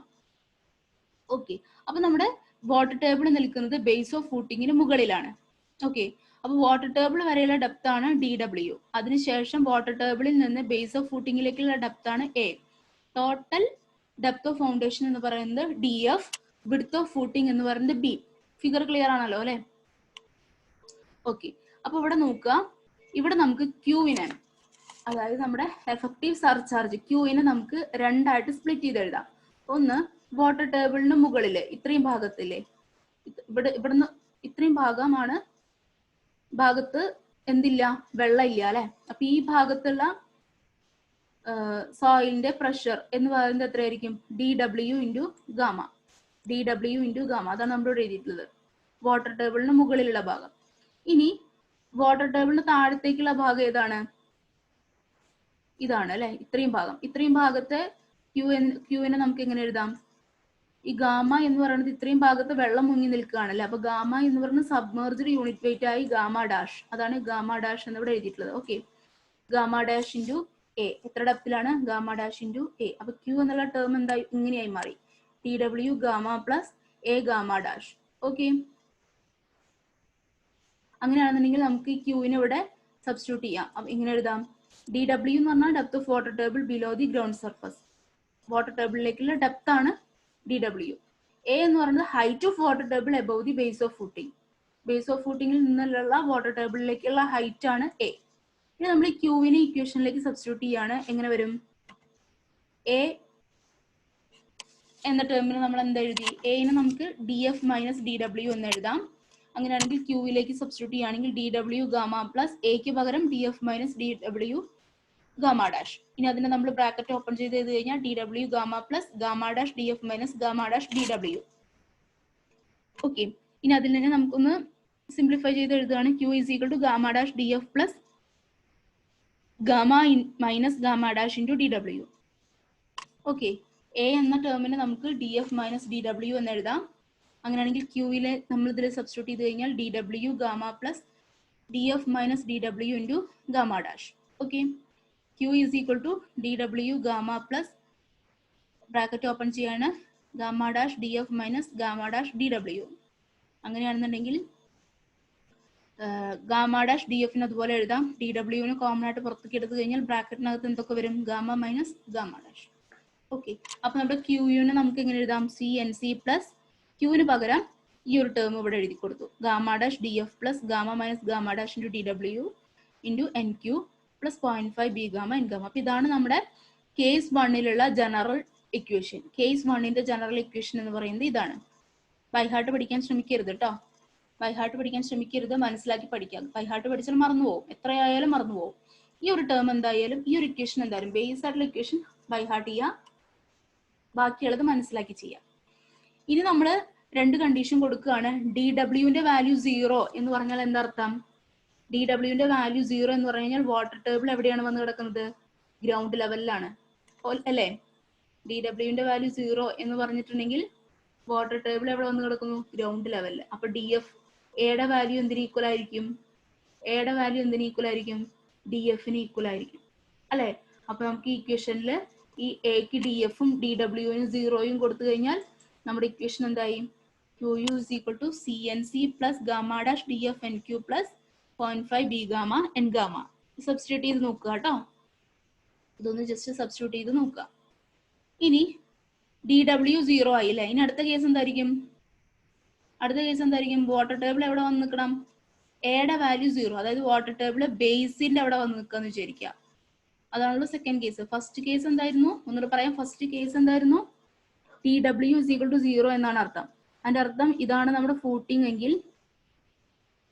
Okay, അപ്പൊ നമ്മുടെ വാട്ടർ ടേബിൾ നിൽക്കുന്നത് ബേസ് ഓഫ് ഫൂട്ടിങ്ങിന് മുകളിലാണ്. ഓക്കെ, അപ്പൊ വാട്ടർ ടേബിൾ വരെയുള്ള ഡെപ്ത് ആണ് DW. അതിനുശേഷം വാട്ടർ ടേബിളിൽ നിന്ന് ബേസ് ഓഫ് ഫൂട്ടിങ്ങിലേക്കുള്ള ഡെപ്ത് ആണ് A. Total depth of foundation എന്ന് പറയുന്നത് DF, വിഡ്ത്ത് ഓഫ് ഫൂട്ടിങ് എന്ന് പറയുന്നത് B. ഫിഗർ ക്ലിയർ ആണല്ലോ അല്ലെ? ഓക്കെ, അപ്പൊ ഇവിടെ നോക്കുക, ഇവിടെ നമുക്ക് ക്യൂവിനെ, അതായത് നമ്മുടെ എഫക്റ്റീവ് സർചാർജ് ക്യൂവിനെ നമുക്ക് രണ്ടായിട്ട് സ്പ്ലിറ്റ് ചെയ്ത് എഴുതാം. ഒന്ന്, വാട്ടർ ടേബിളിന് മുകളില് ഇത്രയും ഭാഗത്തില്ലേ, ഇവിടുന്ന് ഇത്രയും ഭാഗത്ത് എന്തില്ല, വെള്ളം ഇല്ല അല്ലെ? അപ്പൊ ഈ ഭാഗത്തുള്ള സോയിലിന്റെ പ്രഷർ എന്ന് പറയുന്നത് എത്രയായിരിക്കും, DW into gamma. DW into gamma, അതാണ് നമ്മളോട് എഴുതിയിട്ടുള്ളത്, വാട്ടർ ടേബിളിന് മുകളിലുള്ള ഭാഗം. ഇനി വാട്ടർ ടേബിളിന് താഴത്തേക്കുള്ള ഭാഗം ഏതാണ്, ഇതാണ് അല്ലെ, ഇത്രയും ഭാഗം. ഇത്രയും ഭാഗത്തെ ക്യൂവിനെ നമുക്ക് എങ്ങനെ എഴുതാം, ഈ ഗാമ എന്ന് പറയുന്നത് ഇത്രയും ഭാഗത്ത് വെള്ളം മുങ്ങി നിൽക്കുകയാണ് അല്ലെ? അപ്പൊ ഗാമ എന്ന് പറയുന്നത് സബ്മേർജ്ഡ് യൂണിറ്റ് വെയിറ്റ് ആയി ഗാമ ഡാഷ്, അതാണ് ഗാമ ഡാഷ് എന്നിവിടെ എഴുതിയിട്ടുള്ളത്. Okay, gamma dash into A, എത്ര ഡെപ്തിലാണ്, ഗാമ ഡാഷ് ഇൻറ്റു എ. അപ്പൊ ക്യൂ എന്നുള്ള ടേം എന്തായി, ഇങ്ങനെയായി മാറി, TW gamma plus A gamma dash. Okay, അങ്ങനെയാണെന്നുണ്ടെങ്കിൽ നമുക്ക് ഈ ക്യൂവിനെ ഇവിടെ സബ്സ്റ്റിറ്റ്യൂട്ട് ചെയ്യാം. അപ്പൊ ഇങ്ങനെ എഴുതാം, DW എന്ന് പറഞ്ഞാൽ depth of water table below the ground surface, water ടേബിളിലേക്കുള്ള ഡെപ്ത് ആണ് DW. A എന്ന് പറയുന്നത് height of water table above the base of footing, base of ഫൂട്ടിങ്ങിൽ നിന്നുള്ള വാട്ടർ ടേബിളിലേക്കുള്ള ഹൈറ്റ് ആണ് A. ഇനി നമ്മൾ ഈ ക്യൂവിനെ ഇക്വേഷനിലേക്ക് സബ്സ്റ്റിറ്റ്യൂട്ട് ചെയ്യാണ്. എങ്ങനെ വരും, A എന്ന ടേമിന് നമ്മൾ എന്താ എഴുതി, എന് നമുക്ക് DF മൈനസ് DW എന്ന് എഴുതാം. അങ്ങനെയാണെങ്കിൽ ക്യൂവിലേക്ക് സബ്സ്റ്റിറ്റ്യൂട്ട് ചെയ്യുകയാണെങ്കിൽ DW ഗാമ പ്ലസ് എക്ക് പകരം DF minus DW gamma dash. ഇനി അതിനെ നമ്മൾ ബ്രാക്കറ്റ് ഓപ്പൺ ചെയ്ത് എഴുതി കഴിഞ്ഞാൽ DW gamma plus gamma dash DF minus gamma dash DW. Okay, ഇനി അതിൽ തന്നെ നമുക്കൊന്ന് സിംപ്ലിഫൈ ചെയ്ത് എഴുതുകയാണ്, Q is equal to gamma dash DF plus gamma minus gamma dash into DW. Okay, A എന്ന ടേമിന് നമുക്ക് DF മൈനസ് DW എന്ന് എഴുതാം. അങ്ങനെയാണെങ്കിൽ ക്യൂവിലെ നമ്മൾ ഇതിൽ സബ്സ്റ്റിറ്റ്യൂട്ട് ചെയ്ത് കഴിഞ്ഞാൽ DW gamma plus DF minus DW into gamma dash. Okay, Q is equal to DW gamma plus bracket open ചെയ്യാണ് gamma dash DF minus gamma dash DW. അങ്ങനെയാണെന്നുണ്ടെങ്കിൽ ഗാമ ഡാഷ് DFന് അതുപോലെ എഴുതാം, DWന് കോമൺ ആയിട്ട് പുറത്തേക്ക് എടുത്തു കഴിഞ്ഞാൽ ബ്രാക്കറ്റിനകത്ത് എന്തൊക്കെ വരും, gamma minus gamma dash. Okay, അപ്പൊ നമ്മുടെ ക്യൂവിനെ നമുക്ക് എങ്ങനെ എഴുതാം, CNC പ്ലസ് ക്യൂവിന് പകരം ഈ ഒരു ടേം ഇവിടെ എഴുതി കൊടുത്തു, gamma dash DF plus gamma minus gamma dash into DW into NQ plus 0.5 B gamma N gamma. അപ്പൊ ഇതാണ് നമ്മുടെ കേസ് 1ലുള്ള ജനറൽ ഇക്വേഷൻ. കേസ് 1ന്റെ ജനറൽ ഇക്വേഷൻ എന്ന് പറയുന്നത് ഇതാണ്. ബൈഹാർട്ട് പഠിക്കാൻ ശ്രമിക്കരുത് കേട്ടോ, ബൈഹാർട്ട് പഠിക്കാൻ ശ്രമിക്കരുത്, മനസ്സിലാക്കി പഠിക്കാം. ബൈഹാർട്ട് പഠിച്ചാൽ മറന്നുപോകും, എത്രയായാലും മറന്നുപോകും. ഈ ഒരു ടേം എന്തായാലും ഈ ഒരു ഇക്വേഷൻ എന്തായാലും ബേസ് ആയിട്ടുള്ള ഇക്വേഷൻ ബൈ ഹാർട്ട് ചെയ്യുക, ബാക്കിയുള്ളത് മനസ്സിലാക്കി ചെയ്യാം. ഇനി നമ്മൾ രണ്ട് കണ്ടീഷൻ കൊടുക്കുകയാണ്. ഡി ഡബ്ല്യുവിന്റെ വാല്യൂ 0 എന്ന് പറഞ്ഞാൽ എന്താർത്ഥം? ഡി ഡബ്ല്യുവിന്റെ വാല്യൂ 0 എന്ന് പറഞ്ഞു കഴിഞ്ഞാൽ വാട്ടർ ടേബിൾ എവിടെയാണ് വന്ന് കിടക്കുന്നത്? ഗ്രൗണ്ട് ലെവലിലാണ് അല്ലേ? ഡി ഡബ്ല്യുവിന്റെ വാല്യൂ 0 എന്ന് പറഞ്ഞിട്ടുണ്ടെങ്കിൽ വാട്ടർ ടേബിൾ എവിടെ വന്ന് കിടക്കുന്നു? ഗ്രൗണ്ട് ലെവലിൽ. അപ്പൊ ഡി എഫ് എയുടെ വാല്യൂ എന്തിന് ഈക്വൽ ആയിരിക്കും? എയുടെ വാല്യൂ എന്തിന് ഈക്വൽ ആയിരിക്കും? ഡി എഫിന് ഈക്വൽ ആയിരിക്കും അല്ലെ? അപ്പൊ നമുക്ക് ഈ ഇക്വേഷനിൽ ഈ എക്ക് ഡി എഫും ഡി ഡബ്ല്യുവിനും 0യും കൊടുത്തു കഴിഞ്ഞാൽ നമ്മുടെ ഇക്വേഷൻ എന്തായി? Q U is equal to C N C plus gamma dash D F N Q plus 0.5 B gamma N gamma. Substitute ചെയ്ത് നോക്കുക കേട്ടോ. ഇതൊന്ന് ജസ്റ്റ് സബ്സ്റ്റിറ്റ്യൂട്ട് ചെയ്ത് നോക്കുക. ഇനി ഡി ഡബ്ല്യു 0 ആയി അല്ലേ? ഇനി അടുത്ത കേസ് എന്തായിരിക്കും? അടുത്ത കേസ് എന്തായിരിക്കും? വാട്ടർ ടേബിൾ എവിടെ വന്ന് നിൽക്കണം? എയുടെ വാല്യൂ 0, അതായത് വാട്ടർ ടേബിൾ ബേസിന്റെ അവിടെ വന്ന് നിൽക്കാന്ന് വിചാരിക്കുക. അതാണല്ലോ സെക്കൻഡ് കേസ്. ഫസ്റ്റ് കേസ് എന്തായിരുന്നു? ഒന്നുകൂടെ പറയാം. ഫസ്റ്റ് കേസ് എന്തായിരുന്നു? T W is equal to 0 എന്നാണ് അർത്ഥം. അതിന്റെ അർത്ഥം ഇതാണ് നമ്മുടെ ഫൂട്ടിംഗ് എങ്കിൽ,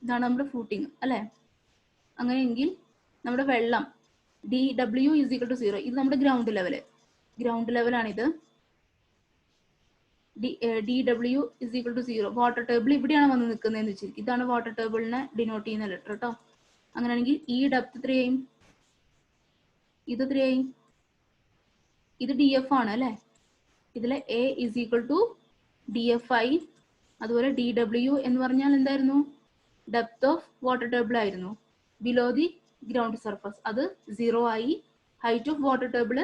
ഇതാണ് നമ്മുടെ ഫൂട്ടിംഗ് അല്ലെ? അങ്ങനെയെങ്കിൽ നമ്മുടെ വെള്ളം D W is equal to 0, ഇത് നമ്മുടെ ഗ്രൗണ്ട് ലെവല്. ഗ്രൗണ്ട് ലെവലാണിത്. D W is equal to 0. Water table ഇവിടെയാണ് വന്ന് നിൽക്കുന്നതെന്ന് വെച്ചിരിക്കും. ഇതാണ് വാട്ടർ ടേബിളിനെ ഡിനോട്ട് ചെയ്യുന്ന ലെറ്റർ കേട്ടോ. അങ്ങനെയാണെങ്കിൽ ഈ ഡെപ്ത് എത്രയായും? ഇത് എത്രയായി? ഇത് ഡി എഫ് ആണ് അല്ലെ? ഇതിലെ A is equal to D F ആയി. അതുപോലെ ഡി ഡബ്ല്യു എന്ന് പറഞ്ഞാൽ എന്തായിരുന്നു? ഡെപ്ത് ഓഫ് വാട്ടർ ടേബിൾ ആയിരുന്നു ബിലോ ദി ഗ്രൗണ്ട് സർഫസ്. അത് 0 ആയി. Height of water table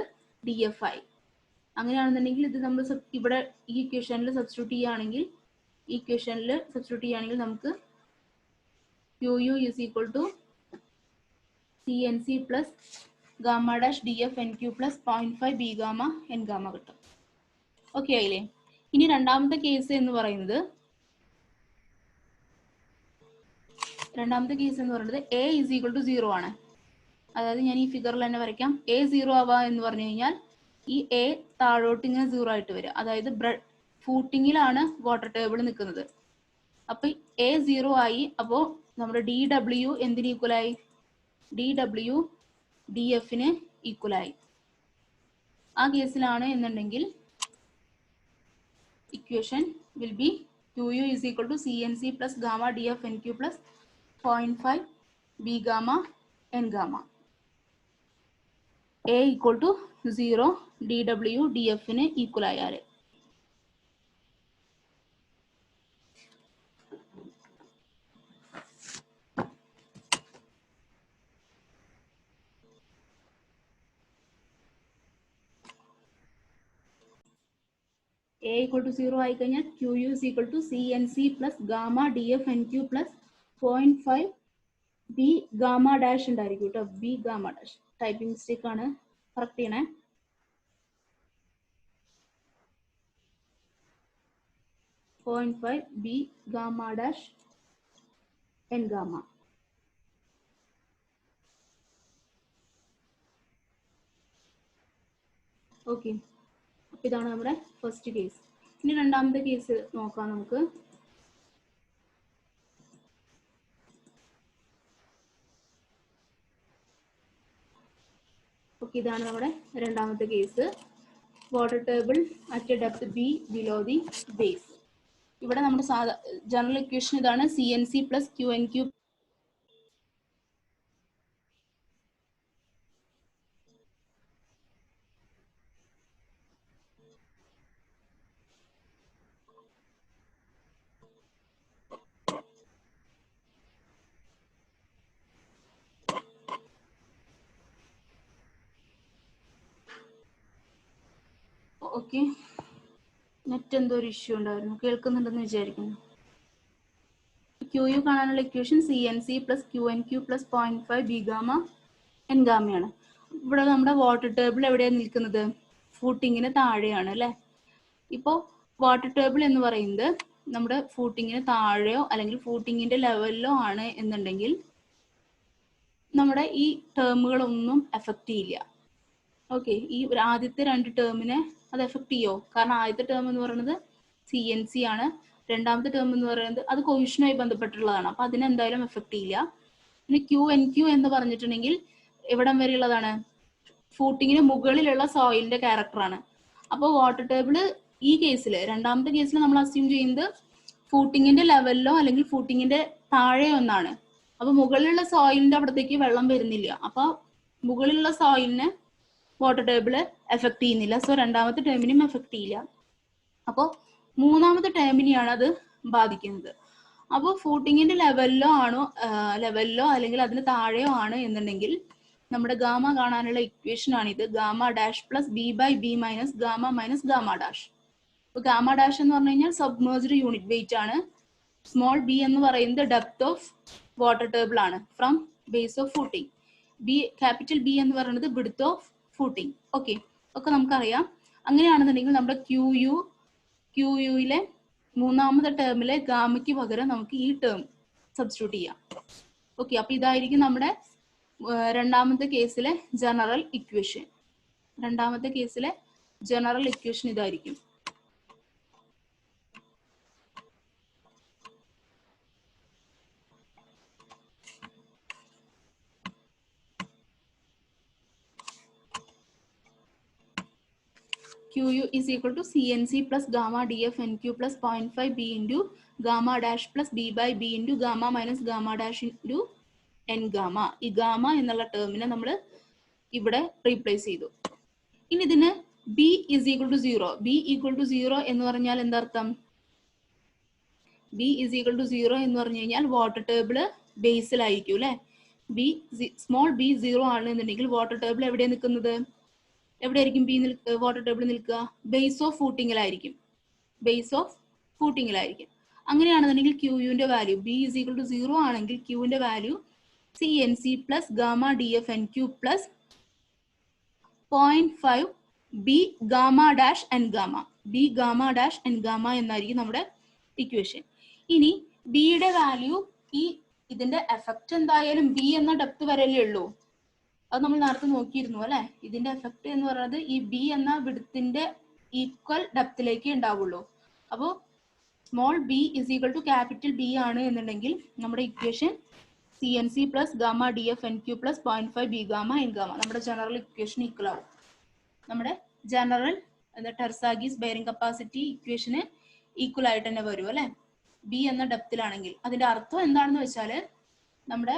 D F ആയി. അങ്ങനെയാണെന്നുണ്ടെങ്കിൽ ഇത് നമ്മൾ ഇവിടെ ഈ ഇക്വേഷനിൽ സബ്സ്റ്റിറ്റ്യൂട്ട് ചെയ്യുകയാണെങ്കിൽ നമുക്ക് Q U is equal to C N C plus gamma dash D F N Q plus 0.5 B gamma N gamma കിട്ടും. ഓക്കെ ആയില്ലേ? ഇനി രണ്ടാമത്തെ കേസ് എന്ന് പറയുന്നത് എ ഇസ് ഈക്വൽ ടു 0 ആണ്. അതായത് ഞാൻ ഈ ഫിഗറിൽ തന്നെ വരയ്ക്കാം. എ 0 ആവാ എന്ന് പറഞ്ഞു കഴിഞ്ഞാൽ ഈ എ താഴോട്ട് ഇങ്ങനെ 0 ആയിട്ട് വരിക. അതായത് ഫൂട്ടിങ്ങിലാണ് വാട്ടർ ടേബിൾ നിൽക്കുന്നത്. അപ്പൊ എ 0 ആയി. അപ്പോൾ നമ്മുടെ ഡി ഡബ്ല്യു എന്തിന് ഈക്വലായി? ഡി ഡബ്ല്യു ഡി എഫിന് ഈക്വലായി. ആ കേസിലാണ് എന്നുണ്ടെങ്കിൽ equation will be Q U is equal to C N C plus gamma D F N Q plus 0.5 B gamma N gamma. A equal to 0, D W D എഫിന് ഈക്വൽ ആയാൽ. എ ഈക്വൽ ടു 0 ആയി കഴിഞ്ഞാൽ Q U is equal to C N C plus gamma D F N Q plus 0.5 B gamma dash ഉണ്ടായിരിക്കും കേട്ടോ. B gamma dash typing mistake ആണ്, കറക്റ്റ് ചെയ്യണേ. B gamma dash N gamma. Okay, അപ്പൊ ഇതാണ് നമ്മുടെ ഫസ്റ്റ് കേസ്. ഇനി രണ്ടാമത്തെ കേസ് നോക്കാം നമുക്ക്. ഓക്കെ, ഇതാണ് നമ്മുടെ രണ്ടാമത്തെ case. Water table at a depth B below the base. ഇവിടെ നമ്മുടെ ജനറൽ ഇക്വേഷൻ ഇതാണ്. C N C plus Q N Q okay. Net എന്തോ ഒരു ഇഷ്യൂ ഉണ്ടായിരുന്നു. കേൾക്കുന്നുണ്ടെന്ന് വിചാരിക്കുന്നു. ക്യു യു കാണാനുള്ള equation C N C plus Q N Q plus 0.5 B gamma N ഗാമയാണ്. ഇവിടെ നമ്മുടെ വാട്ടർ ടേബിൾ എവിടെയാണ് നിൽക്കുന്നത്? ഫൂട്ടിങ്ങിന് താഴെയാണ് അല്ലെ? ഇപ്പോൾ വാട്ടർ ടേബിൾ എന്ന് പറയുന്നത് നമ്മുടെ ഫൂട്ടിങ്ങിന് താഴെയോ അല്ലെങ്കിൽ ഫൂട്ടിങ്ങിന്റെ ലെവലിലോ ആണ് എന്നുണ്ടെങ്കിൽ നമ്മുടെ ഈ ടേമുകളൊന്നും എഫക്ട് ചെയ്യില്ല. ഓക്കെ, ഈ ആദ്യത്തെ രണ്ട് ടേമിനെ അത് എഫക്ട് ചെയ്യോ? കാരണം ആദ്യത്തെ ടേം എന്ന് പറയുന്നത് സി എൻ സി ആണ്. രണ്ടാമത്തെ ടേം എന്ന് പറയുന്നത് അത് കൊയിഷനുമായി ബന്ധപ്പെട്ടുള്ളതാണ്. അപ്പൊ അതിനെന്തായാലും എഫക്ട് ചെയ്യില്ല. പിന്നെ ക്യു എൻ ക്യു എന്ന് പറഞ്ഞിട്ടുണ്ടെങ്കിൽ എവിടം വരെയുള്ളതാണ്? ഫൂട്ടിങ്ങിന് മുകളിലുള്ള സോയിലിന്റെ ക്യാരക്ടറാണ്. അപ്പോൾ വാട്ടർ ടേബിള് ഈ കേസിൽ, രണ്ടാമത്തെ കേസിൽ നമ്മൾ അസ്യൂം ചെയ്യുന്നത് ഫൂട്ടിങ്ങിന്റെ ലെവലിലോ അല്ലെങ്കിൽ ഫൂട്ടിങ്ങിന്റെ താഴെ ഒന്നാണ്. അപ്പൊ മുകളിലുള്ള സോയിലിന്റെ അവിടത്തേക്ക് വെള്ളം വരുന്നില്ല. അപ്പൊ മുകളിലുള്ള സോയിലിനെ വാട്ടർ ടേബിള് എഫക്ട് ചെയ്യുന്നില്ല. സോ രണ്ടാമത്തെ ടേമിനും എഫക്ട് ചെയ്യില്ല. അപ്പോൾ മൂന്നാമത്തെ ടേമിനെയാണ് അത് ബാധിക്കുന്നത്. അപ്പോൾ ഫൂട്ടിങ്ങിന്റെ ലെവലിലോ അല്ലെങ്കിൽ അതിന് താഴെയോ ആണ് എന്നുണ്ടെങ്കിൽ നമ്മുടെ ഗാമ കാണാനുള്ള ഇക്വേഷൻ ആണിത്. Gamma dash plus B by B minus gamma minus gamma dash. ഇപ്പൊ ഗാമ ഡാഷ് എന്ന് പറഞ്ഞു കഴിഞ്ഞാൽ സബ്മേർജ്ഡ് യൂണിറ്റ് വെയിറ്റ് ആണ്. സ്മോൾ ബി എന്ന് പറയുന്നത് ഡെപ്ത് ഓഫ് വാട്ടർ ടേബിൾ ആണ് from base of footing. Capital B എന്ന് പറയുന്നത് വിഡ്ത്ത് ഓഫ് ഫൂട്ടിങ്. ഓക്കെ, ഒക്കെ നമുക്കറിയാം. അങ്ങനെയാണെന്നുണ്ടെങ്കിൽ നമ്മുടെ ക്യു യുയിലെ മൂന്നാമത്തെ ടേമിലെ ഗാമയ്ക്ക് പകരം നമുക്ക് ഈ ടേം സബ്സ്റ്റിറ്റ്യൂട്ട് ചെയ്യാം. ഓക്കെ, അപ്പൊ ഇതായിരിക്കും നമ്മുടെ രണ്ടാമത്തെ കേസിലെ ജനറൽ ഇക്വേഷൻ. ഇതായിരിക്കും. QU is equal to CNC plus gamma DF NQ plus 0.5 B into gamma dash plus B by B into gamma minus gamma dash into N gamma. ഈ ഗാമ എന്നുള്ള ടേമിനെ നമ്മൾ ഇവിടെ റീപ്ലേസ് ചെയ്തു. ഇനി ഇതിന് B is equal to 0. B equal to 0 എന്ന് പറഞ്ഞാൽ എന്താർത്ഥം? B is equal to 0 എന്ന് പറഞ്ഞു കഴിഞ്ഞാൽ വാട്ടർ ടേബിള് ബേസിലായിരിക്കും അല്ലെ. സ്മോൾ b 0 ആണ് എന്നുണ്ടെങ്കിൽ വാട്ടർ ടേബിൾ എവിടെയാണ് നിൽക്കുന്നത്? എവിടെയായിരിക്കും വാട്ടർ ടേബിൾ നിൽക്കുക? ബേസ് ഓഫ് ഫൂട്ടിങ്ങിലായിരിക്കും. അങ്ങനെയാണെന്നുണ്ടെങ്കിൽ ക്യൂയുവിന്റെ value B is equal to 0 ആണെങ്കിൽ ക്യൂവിന്റെ value CNC plus gamma DF NQ plus 0.5 B gamma dash N gamma എന്നായിരിക്കും നമ്മുടെ ഇക്വേഷൻ. ഇനി ബിയുടെ വാല്യൂ, ഇതിന്റെ എഫക്റ്റ് എന്തായാലും ബി എന്ന ഡെപ്ത് വരെയല്ലേ ഉള്ളൂ. അത് നമ്മൾ നേരത്തെ നോക്കിയിരുന്നു അല്ലെ. ഇതിന്റെ എഫക്ട് എന്ന് പറയുന്നത് ഈ ബി എന്ന വിഡ്ത്തിന്റെ ഈക്വൽ ഡെപ്തിലേക്ക് ഉണ്ടാവുള്ളൂ. അപ്പോൾ small B is equal to capital B ആണ് എന്നുണ്ടെങ്കിൽ നമ്മുടെ ഇക്വേഷൻ CNC plus gamma DF NQ plus 0.5 B gamma N gamma നമ്മുടെ ജനറൽ ഇക്വേഷൻ ഈക്വൽ ആവും. നമ്മുടെ ജനറൽ ടെർസാഗീസ് ബെയറിംഗ് കപ്പാസിറ്റി ഇക്വേഷന് ഈക്വൽ ആയിട്ട് തന്നെ വരും അല്ലെ, ബി എന്ന ഡെപ്തിലാണെങ്കിൽ. അതിന്റെ അർത്ഥം എന്താണെന്ന് വെച്ചാല് നമ്മുടെ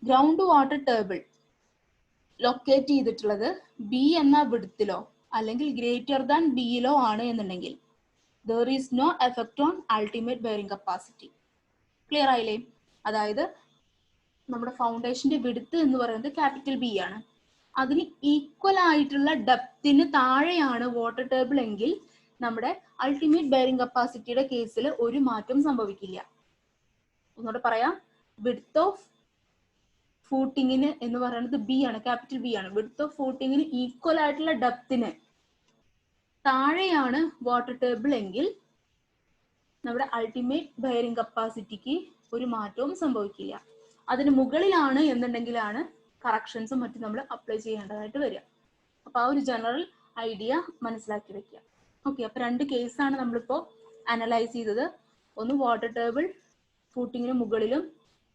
ഗ്രൗണ്ട് വാട്ടർ ടേബിൾ ലൊക്കേറ്റ് ചെയ്തിട്ടുള്ളത് ബി എന്ന വിഡ്ത്തിലോ അല്ലെങ്കിൽ ഗ്രേറ്റർ ദാൻ ബിയിലോ ആണ് എന്നുണ്ടെങ്കിൽ there is no effect on ultimate bearing capacity. Clear ആയില്ലേ? അതായത് നമ്മുടെ ഫൗണ്ടേഷന്റെ വിഡ്ത്ത് എന്ന് പറയുന്നത് ക്യാപിറ്റൽ ബി ആണ്. അതിന് ഈക്വൽ ആയിട്ടുള്ള ഡെപ്തിന് താഴെയാണ് വാട്ടർ ടേബിൾ എങ്കിൽ നമ്മുടെ അൾട്ടിമേറ്റ് ബെയറിംഗ് കപ്പാസിറ്റിയുടെ കേസിൽ ഒരു മാറ്റം സംഭവിക്കില്ല. ഒന്നുകൂടെ പറയാം, വിഡ്ത്ത് ഓഫ് ഫൂട്ടിങ്ങിന് എന്ന് പറയുന്നത് ബി ആണ്, ക്യാപിറ്റൽ ബി ആണ്. വിഡ്ത്ത് ഓഫ് ഫൂട്ടിങ്ങിന് ഈക്വൽ ആയിട്ടുള്ള ഡെപ്തിന് താഴെയാണ് വാട്ടർ ടേബിൾ എങ്കിൽ നമ്മുടെ അൾട്ടിമേറ്റ് ബെയറിംഗ് കപ്പാസിറ്റിക്ക് ഒരു മാറ്റവും സംഭവിക്കില്ല. അതിന് മുകളിലാണ് എന്നുണ്ടെങ്കിലാണ് കറക്ഷൻസും മറ്റും നമ്മൾ അപ്ലൈ ചെയ്യേണ്ടതായിട്ട് വരിക. അപ്പൊ ആ ഒരു ജനറൽ ഐഡിയ മനസ്സിലാക്കി വെക്കുക. ഓക്കെ, അപ്പൊ രണ്ട് കേസാണ് നമ്മളിപ്പോ അനലൈസ് ചെയ്തത്. ഒന്ന് വാട്ടർ ടേബിൾ ഫൂട്ടിങ്ങിന് മുകളിലും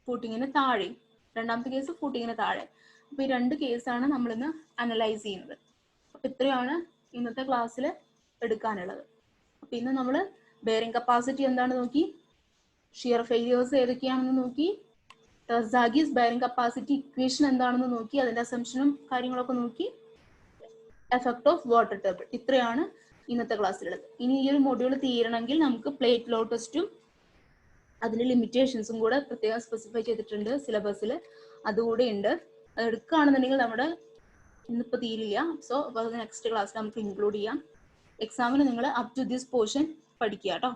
ഫൂട്ടിങ്ങിന് താഴെയും, രണ്ടാമത്തെ കേസ് ഫൂട്ടിങ്ങിന് താഴെ. അപ്പൊ ഈ രണ്ട് കേസാണ് നമ്മളിന്ന് അനലൈസ് ചെയ്യുന്നത്. അപ്പൊ ഇത്രയാണ് ഇന്നത്തെ ക്ലാസ്സിൽ എടുക്കാനുള്ളത്. അപ്പൊ ഇന്ന് നമ്മൾ ബെയറിംഗ് കപ്പാസിറ്റി എന്താണെന്ന് നോക്കി, ഷിയർ ഫെയിലിയേഴ്സ് ഏതൊക്കെയാണെന്ന് നോക്കി, ടെർസാഗീസ് ബെയറിംഗ് കപ്പാസിറ്റി ഇക്വേഷൻ എന്താണെന്ന് നോക്കി, അതിന്റെ അസംഷനും കാര്യങ്ങളൊക്കെ നോക്കി, എഫക്ട് ഓഫ് വാട്ടർ ടേബിൾ. ഇത്രയാണ് ഇന്നത്തെ ക്ലാസ്സിലുള്ളത്. ഇനി ഈ ഒരു മൊഡ്യൂൾ തീരണമെങ്കിൽ നമുക്ക് പ്ലേറ്റ് ലോ ടെസ്റ്റും അതിന്റെ ലിമിറ്റേഷൻസും കൂടെ പ്രത്യേകം സ്പെസിഫൈ ചെയ്തിട്ടുണ്ട് സിലബസിൽ, അതുകൂടെ ഉണ്ട്. അത് എടുക്കുകയാണെന്നുണ്ടെങ്കിൽ നമ്മുടെ ഇന്നിപ്പോൾ തീരില്ല. സോ അപ്പോൾ അത് നെക്സ്റ്റ് ക്ലാസ്സിൽ നമുക്ക് ഇൻക്ലൂഡ് ചെയ്യാം. എക്സാമിന് നിങ്ങൾ അപ് ടു ദിസ് പോർഷൻ പഠിക്കുക കേട്ടോ.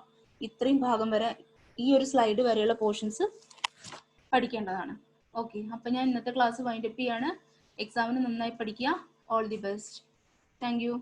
ഇത്രയും ഭാഗം വരെ, ഈ ഒരു സ്ലൈഡ് വരെയുള്ള പോർഷൻസ് പഠിക്കേണ്ടതാണ്. ഓക്കെ, അപ്പം ഞാൻ ഇന്നത്തെ ക്ലാസ് വൈൻഡപ്പ് ചെയ്യാണ്. എക്സാമിന് നന്നായി പഠിക്കുക. All the best. Thank you.